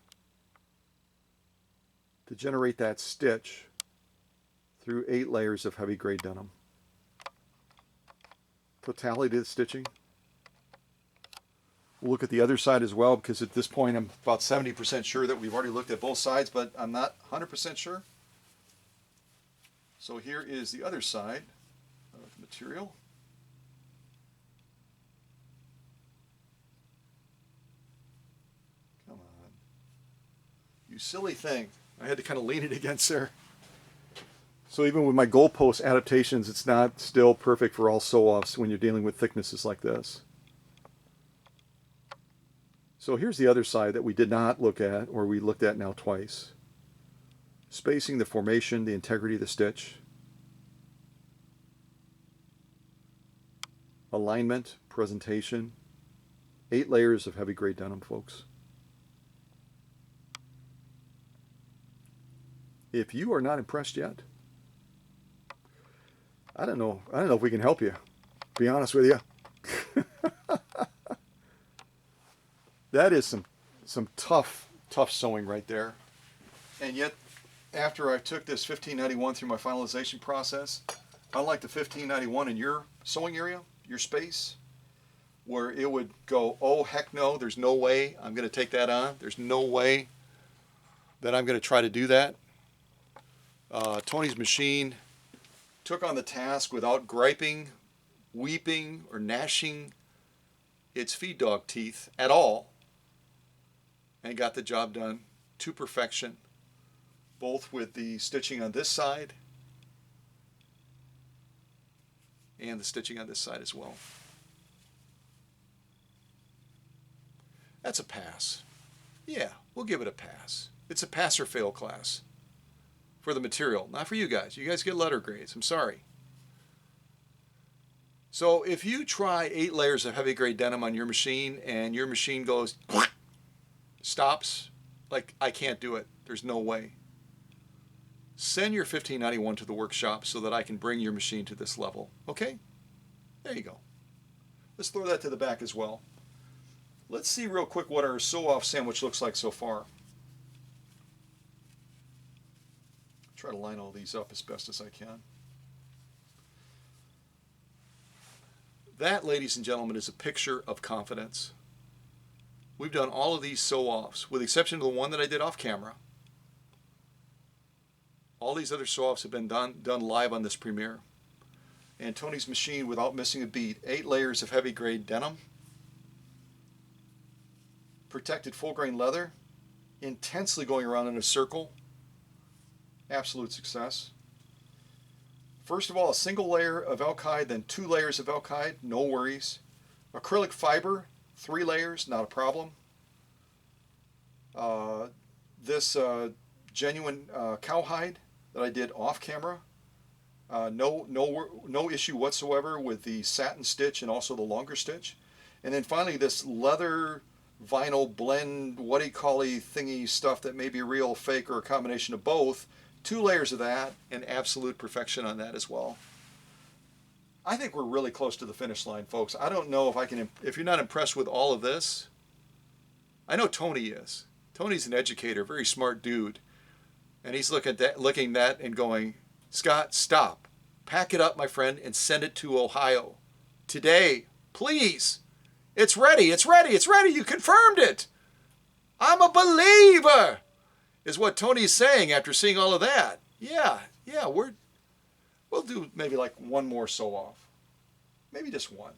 to generate that stitch through 8 layers of heavy grade denim. Totality of the stitching. We'll look at the other side as well, because at this point I'm about 70% sure that we've already looked at both sides, but I'm not 100% sure. So here is the other side of the material. Come on. You silly thing. I had to kind of lean it against there. So even with my goalpost adaptations, it's not still perfect for all sew-offs when you're dealing with thicknesses like this. So here's the other side that we did not look at, or we looked at now twice. Spacing, the formation, the integrity of the stitch. Alignment, presentation. 8 layers of heavy grade denim, folks. If you are not impressed yet, I don't know if we can help you, to be honest with you. That is some tough sewing right there. And yet, after I took this 1591 through my finalization process, unlike the 1591 in your sewing area, your space, where it would go, oh heck no, there's no way I'm going to take that on. There's no way that I'm going to try to do that. Tony's machine took on the task without griping, weeping, or gnashing its feed dog teeth at all, and got the job done to perfection, both with the stitching on this side and the stitching on this side as well. That's a pass. Yeah, we'll give it a pass. It's a pass or fail class for the material, not for you guys. You guys get letter grades. I'm sorry. So if you try 8 layers of heavy grade denim on your machine and your machine goes, stops, like I can't do it, there's no way, send your 1591 to the workshop so that I can bring your machine to this level. Okay? There you go. Let's throw that to the back as well. Let's see real quick what our sew-off sandwich looks like so far. Try to line all these up as best as I can. That, ladies and gentlemen, is a picture of confidence. We've done all of these sew-offs, with the exception of the one that I did off camera. All these other sew-offs have been done live on this premiere. And Tony's machine, without missing a beat, 8 layers of heavy grade denim, protected full grain leather, intensely going around in a circle. Absolute success. First of all, a single layer of elk hide, then 2 layers of elk hide, no worries. Acrylic fiber, 3 layers, not a problem. This genuine cowhide that I did off camera, no issue whatsoever with the satin stitch and also the longer stitch. And then finally this leather vinyl blend, what-do-you-call-y thingy stuff that may be real, fake, or a combination of both. 2 layers of that, and absolute perfection on that as well. I think we're really close to the finish line, folks. I don't know if I can, if you're not impressed with all of this. I know Tony is. Tony's an educator, very smart dude. And he's looking at that and going, Scott, stop. Pack it up, my friend, and send it to Ohio. Today, please. It's ready, it's ready, it's ready. You confirmed it. I'm a believer, is what Tony's saying after seeing all of that. Yeah, we'll do maybe like one more sew off. Maybe just one.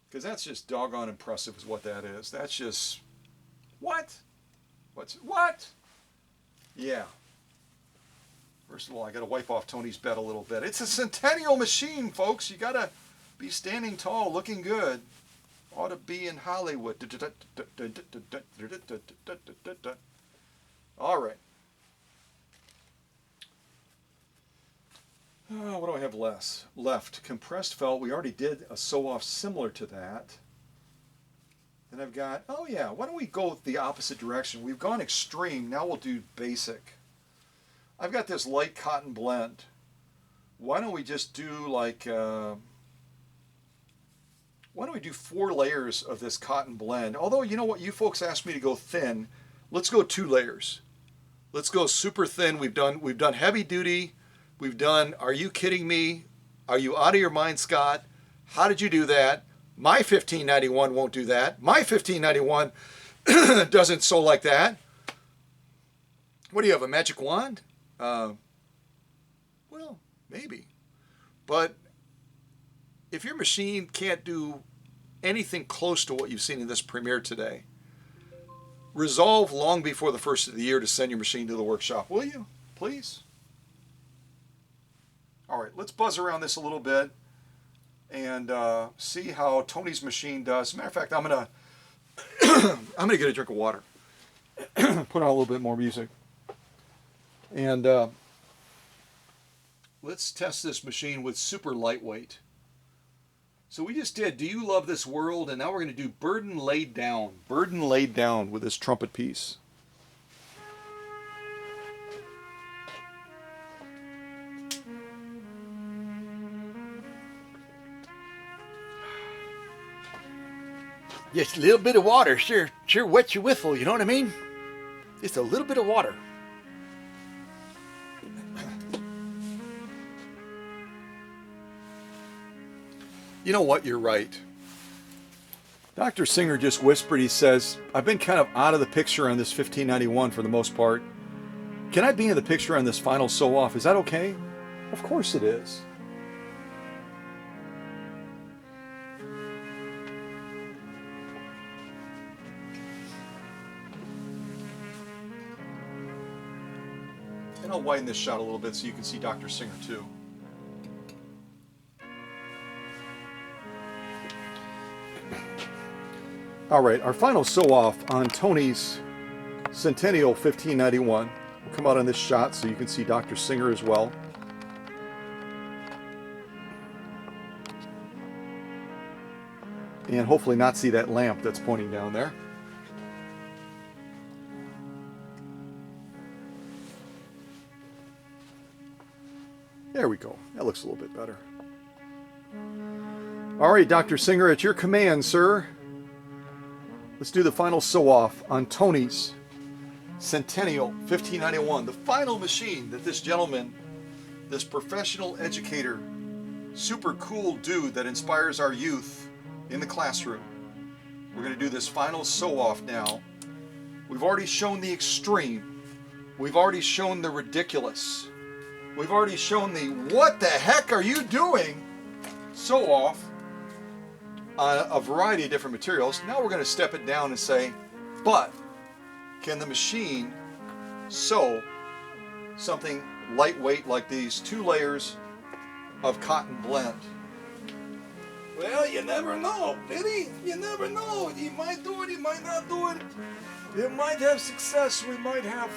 Because that's just doggone impressive is what that is. That's just, what? What? Yeah. First of all, I got to wipe off Tony's bed a little bit. It's a Centennial machine, folks. You got to be standing tall, looking good. Ought to be in Hollywood. All right. What do I have left? Compressed felt. We already did a sew-off similar to that. Then I've got, oh yeah, why don't we go the opposite direction? We've gone extreme. Now we'll do basic. I've got this light cotton blend. Why don't we just do like, why don't we do 4 layers of this cotton blend? Although, you know what, you folks asked me to go thin. Let's go 2 layers. Let's go super thin. We've done heavy duty. We've done, are you kidding me? Are you out of your mind, Scott? How did you do that? My 1591 won't do that. My 1591 doesn't sew like that. What do you have, a magic wand? Well, maybe. But if your machine can't do anything close to what you've seen in this premiere today, resolve long before the first of the year to send your machine to the workshop, will you? Please? All right, let's buzz around this a little bit and see how Tony's machine does. As a matter of fact, I'm gonna get a drink of water. Put on a little bit more music. And let's test this machine with super lightweight. So we just did Do You Love This World? And now we're going to do Burden Laid Down. Burden Laid Down with this trumpet piece. Just a little bit of water sure wets your whistle, you know what I mean? Just a little bit of water. You know what? You're right. Dr. Singer just whispered, he says, I've been kind of out of the picture on this 1591 for the most part. Can I be in the picture on this final sew-off? Is that okay? Of course it is. And I'll widen this shot a little bit so you can see Dr. Singer too. All right, our final sew-off on Tony's Centennial 1591 will come out on this shot so you can see Dr. Singer as well. And hopefully not see that lamp that's pointing down there. There we go. That looks a little bit better. All right, Dr. Singer, at your command, sir. Let's do the final sew-off on Tony's Centennial 1591, the final machine that this gentleman, this professional educator, super cool dude that inspires our youth in the classroom. We're going to do this final sew-off now. We've already shown the extreme. We've already shown the ridiculous. We've already shown the what the heck are you doing sew-off on a variety of different materials. Now we're going to step it down and say, but can the machine sew something lightweight like these 2 layers of cotton blend? Well, you never know, Billy. You never know. He might do it, he might not do it. It might have success. We might have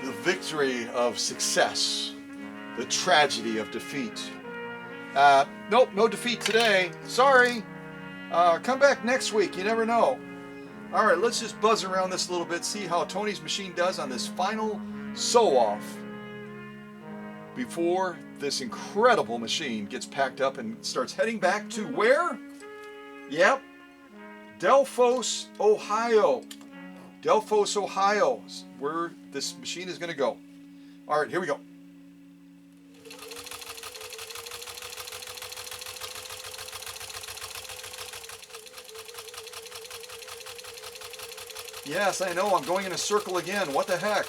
the victory of success, the tragedy of defeat. Nope, no defeat today. Sorry. Come back next week. You never know. All right, let's just buzz around this a little bit, see how Tony's machine does on this final sew-off before this incredible machine gets packed up and starts heading back to where? Yep, Delphos, Ohio. Delphos, Ohio is where this machine is going to go. All right, here we go. Yes, I know, I'm going in a circle again. What the heck?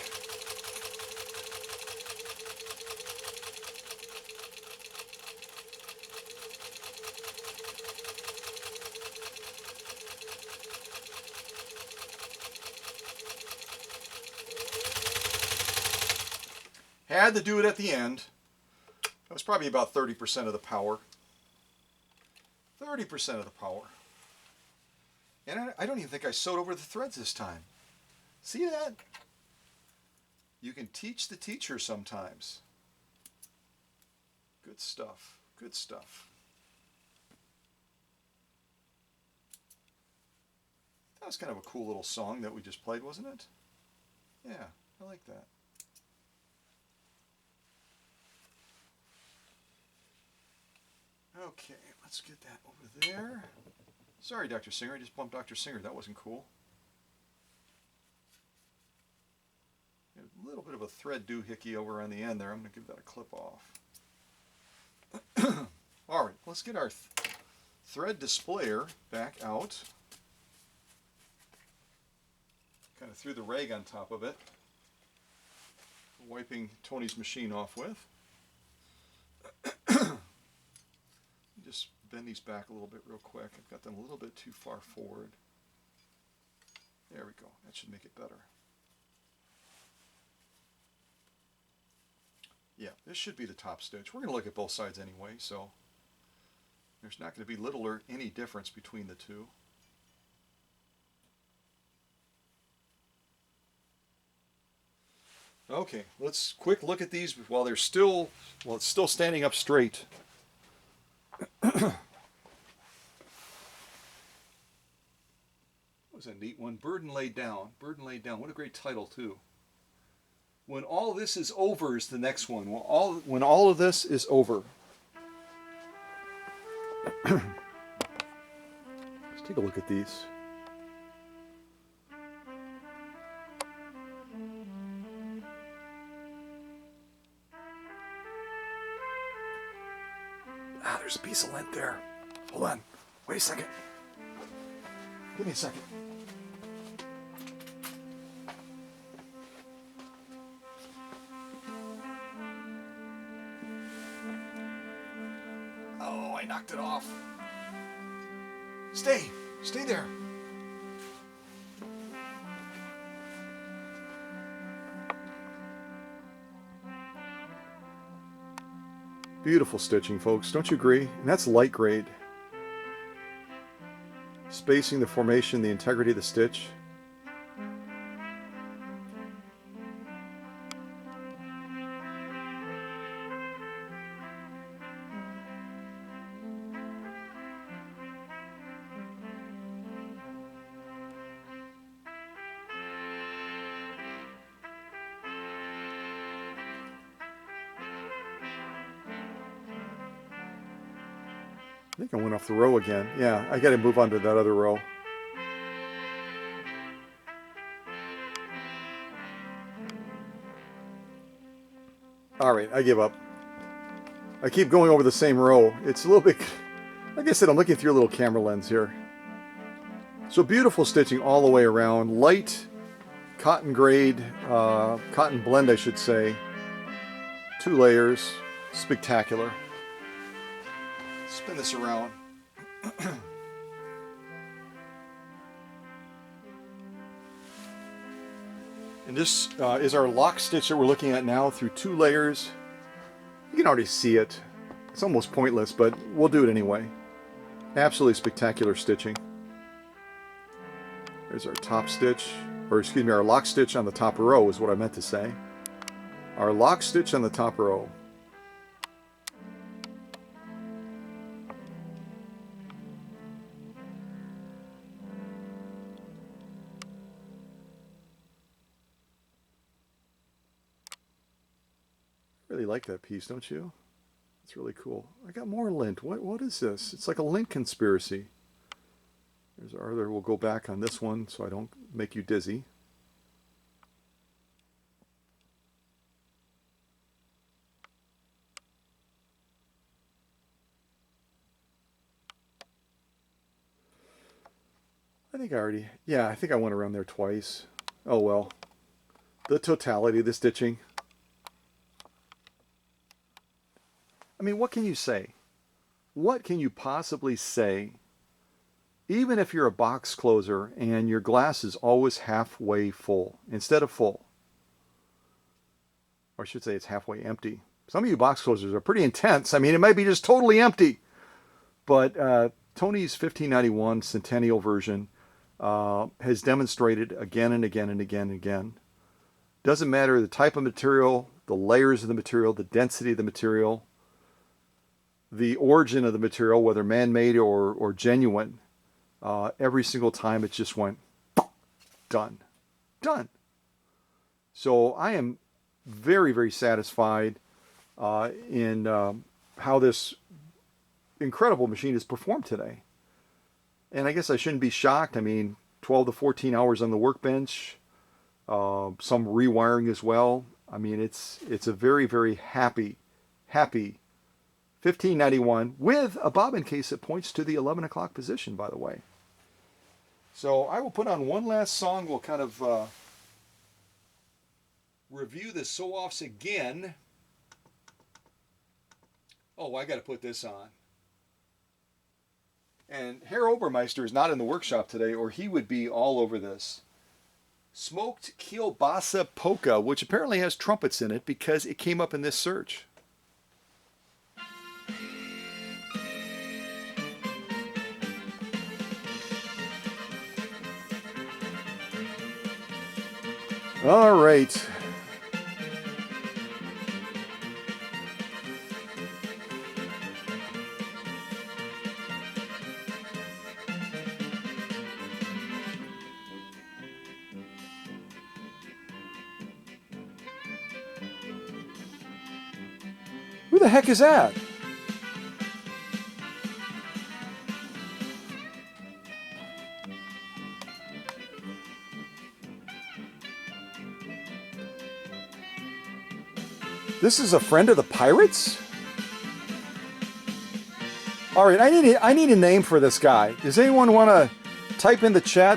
Had to do it at the end. That was probably about 30% of the power. 30% of the power. And I don't even think I sewed over the threads this time. See that? You can teach the teacher sometimes. Good stuff. Good stuff. That was kind of a cool little song that we just played, wasn't it? Yeah, I like that. Okay, let's get that over there. Sorry, Dr. Singer, I just bumped Dr. Singer. That wasn't cool. A little bit of a thread doohickey over on the end there. I'm going to give that a clip off. All right, let's get our thread displayer back out. Kind of threw the rag on top of it. Wiping Tony's machine off with. Just bend these back a little bit real quick. I've got them a little bit too far forward. There we go. That should make it better. Yeah, this should be the top stitch. We're going to look at both sides anyway, so there's not going to be little or any difference between the two. Okay, let's quick look at these while they're still, well, it's still standing up straight. That was a neat one. Burden Laid Down. Burden Laid Down. What a great title, too. When All This Is Over is the next one. When all of this is over. Let's take a look at these. Ah, there's a piece of lint there. Hold on. Wait a second. Give me a second. Oh, I knocked it off. Stay. Stay there. Beautiful stitching, folks. Don't you agree? And that's light grade. Spacing, the formation, the integrity of the stitch. I think I went off the row again. Yeah, I got to move on to that other row. All right, I give up. I keep going over the same row. It's a little bit, like I said, I'm looking through a little camera lens here. So beautiful stitching all the way around. Light cotton grade, cotton blend, I should say. 2 layers, spectacular. Spin this around. And this is our lock stitch that we're looking at now through 2 layers. You can already see it. It's almost pointless, but we'll do it anyway. Absolutely spectacular stitching. There's our top stitch, or excuse me, our lock stitch on the top row is what I meant to say. Our lock stitch on the top row. really like that piece, don't you? It's really cool. I got more lint. What is this? It's like a lint conspiracy. There's Arthur. We'll go back on this one so I don't make you dizzy. I think I already, yeah, I think I went around there twice. Oh well. The totality of the stitching. I mean, what can you say? What can you possibly say? Even if you're a box closer and your glass is always halfway full instead of full. Or I should say it's halfway empty. Some of you box closers are pretty intense. I mean, it might be just totally empty. But Tony's 1591 Centennial version has demonstrated again and again and again and again. Doesn't matter the type of material, the layers of the material, the density of the material, the origin of the material, whether man-made or genuine. Every single time it just went done. Done. So I am very, very satisfied in how this incredible machine has performed today. And I guess I shouldn't be shocked. I mean, 12 to 14 hours on the workbench, some rewiring as well. I mean, it's a very, very happy 1591 with a bobbin case that points to the 11 o'clock position, by the way. So I will put on one last song. We'll kind of review the sew-offs again. Oh, I got to put this on. And Herr Obermeister is not in the workshop today, or he would be all over this. Smoked kielbasa polka, which apparently has trumpets in it because it came up in this search. All right. Who the heck is that? This is a friend of the pirates? All right, I need a name for this guy. Does anyone want to type in the chat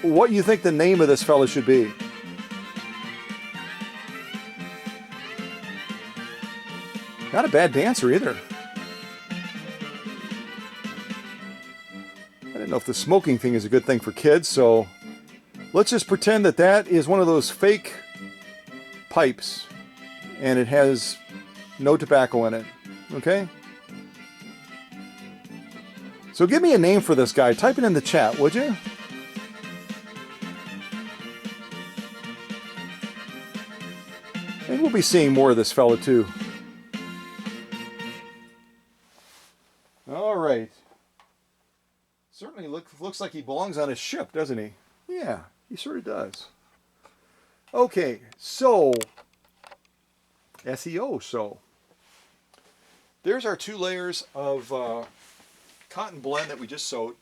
what you think the name of this fella should be? Not a bad dancer either. I didn't know if the smoking thing is a good thing for kids, so let's just pretend that that is one of those fake pipes and it has no tobacco in it, okay? So give me a name for this guy. Type it in the chat, would you? And we'll be seeing more of this fella too. All right. Certainly looks like he belongs on a ship, doesn't he? Yeah, he sort of does. Okay, so SEO. So there's our 2 layers of cotton blend that we just sewed.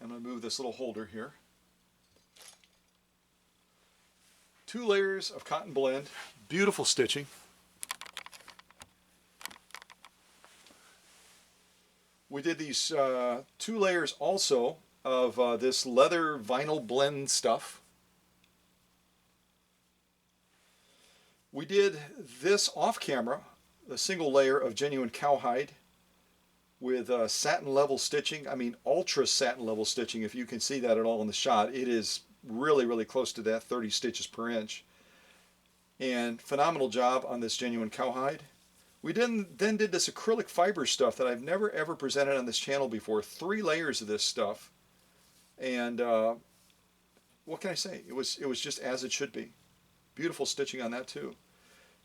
I'm going to move this little holder here. 2 layers of cotton blend, beautiful stitching. We did these 2 layers also of this leather vinyl blend stuff. We did this off camera, a single layer of genuine cowhide with satin level stitching. I mean, ultra satin level stitching, if you can see that at all in the shot. It is really, really close to that, 30 stitches per inch. And phenomenal job on this genuine cowhide. We then did this acrylic fiber stuff that I've never ever presented on this channel before. 3 layers of this stuff. And what can I say? It was just as it should be. Beautiful stitching on that too.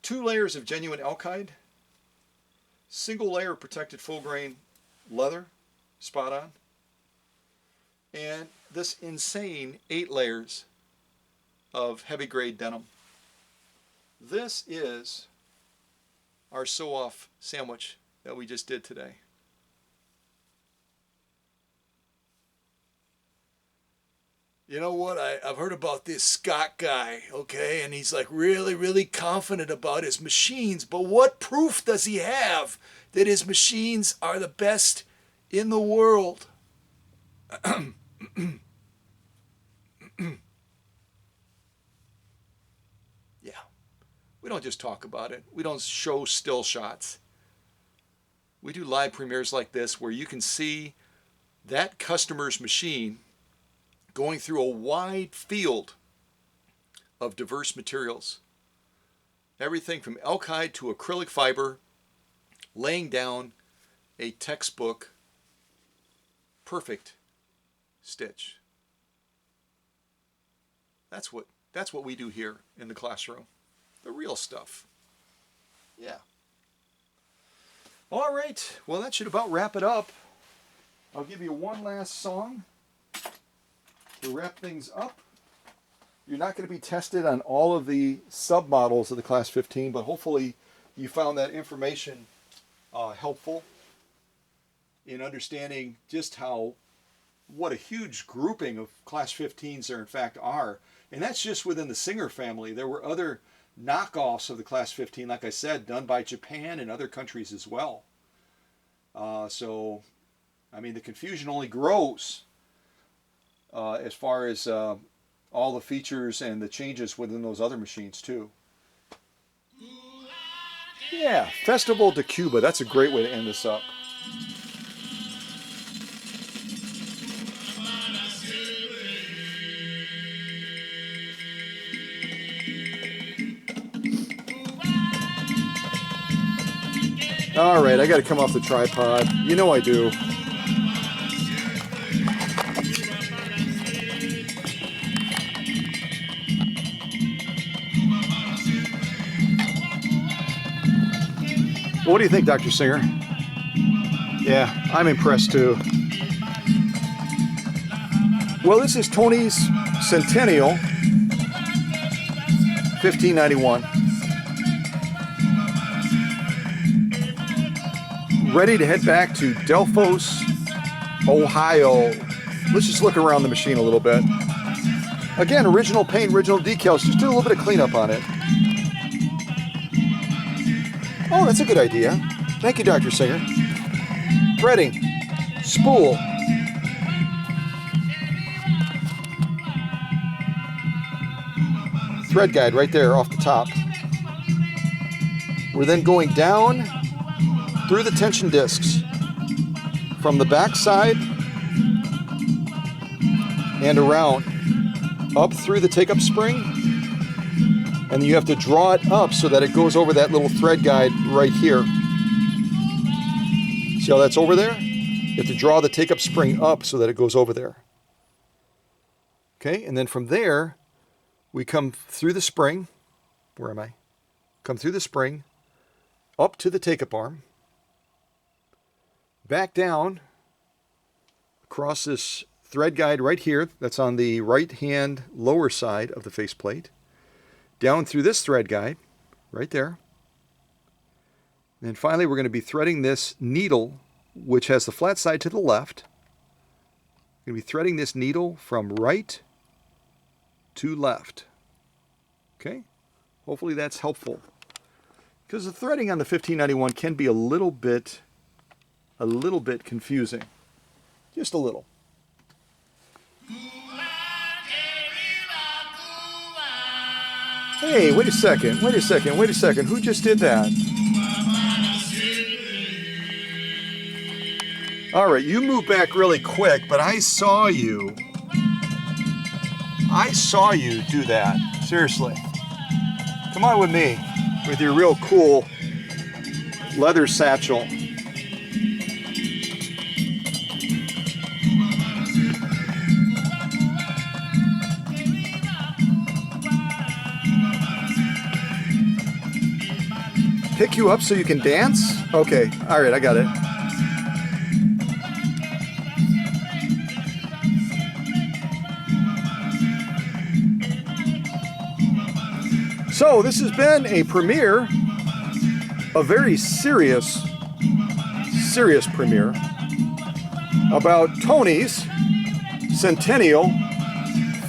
2 layers of genuine elk hide. Single layer of protected full grain leather. Spot on. And this insane 8 layers of heavy grade denim. This is our sew-off sandwich that we just did today. You know what? I've heard about this Scott guy, okay? And he's like really, really confident about his machines. But what proof does he have that his machines are the best in the world? Yeah. We don't just talk about it. We don't show still shots. We do live premieres like this where you can see that customer's machine going through a wide field of diverse materials. Everything from elk hide to acrylic fiber, laying down a textbook perfect stitch. That's what we do here in the classroom. The real stuff. Yeah. All right. Well, that should about wrap it up. I'll give you one last song to wrap things up. You're not going to be tested on all of the submodels of the Class 15, but hopefully you found that information helpful in understanding just what a huge grouping of Class 15s there in fact are. And that's just within the Singer family. There were other knockoffs of the Class 15, like I said, done by Japan and other countries as well. So, I mean, the confusion only grows as far as all the features and the changes within those other machines too. Yeah, Festival de Cuba. That's a great way to end this up. All right, I got to come off the tripod. You know I do. What do you think, Dr. Singer? Yeah, I'm impressed too. Well, this is Tony's Centennial 1591. Ready to head back to Delphos, Ohio. Let's just look around the machine a little bit. Again, original paint, original decals. Just do a little bit of cleanup on it. Oh, that's a good idea. Thank you, Dr. Singer. Threading, spool. Thread guide right there off the top. We're then going down through the tension discs from the back side and around up through the take-up spring, and you have to draw it up so that it goes over that little thread guide right here. See how that's over there? You have to draw the take-up spring up so that it goes over there. Okay, and then from there we come through the spring. Where am I? Come through the spring up to the take-up arm, back down across this thread guide right here that's on the right hand lower side of the faceplate, down through this thread guide right there, and finally we're going to be threading this needle which has the flat side to the left. We're going to be threading this needle from right to left. Okay, hopefully that's helpful, because the threading on the 1591 can be a little bit confusing. Just a little. Hey, wait a second. Who just did that? All right, you moved back really quick, but I saw you do that. Seriously. Come on with me with your real cool leather satchel. Pick you up so you can dance? Okay, all right, I got it. So this has been a premiere, a very serious premiere about Tony's Centennial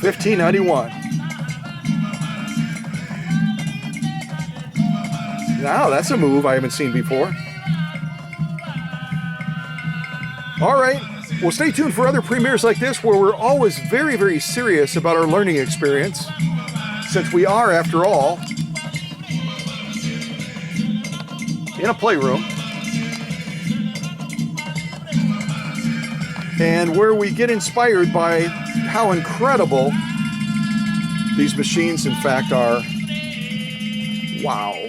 1591. Now that's a move I haven't seen before. All right, well, stay tuned for other premieres like this where we're always very, very serious about our learning experience, since we are, after all, in a playroom, and where we get inspired by how incredible these machines, in fact, are. Wow.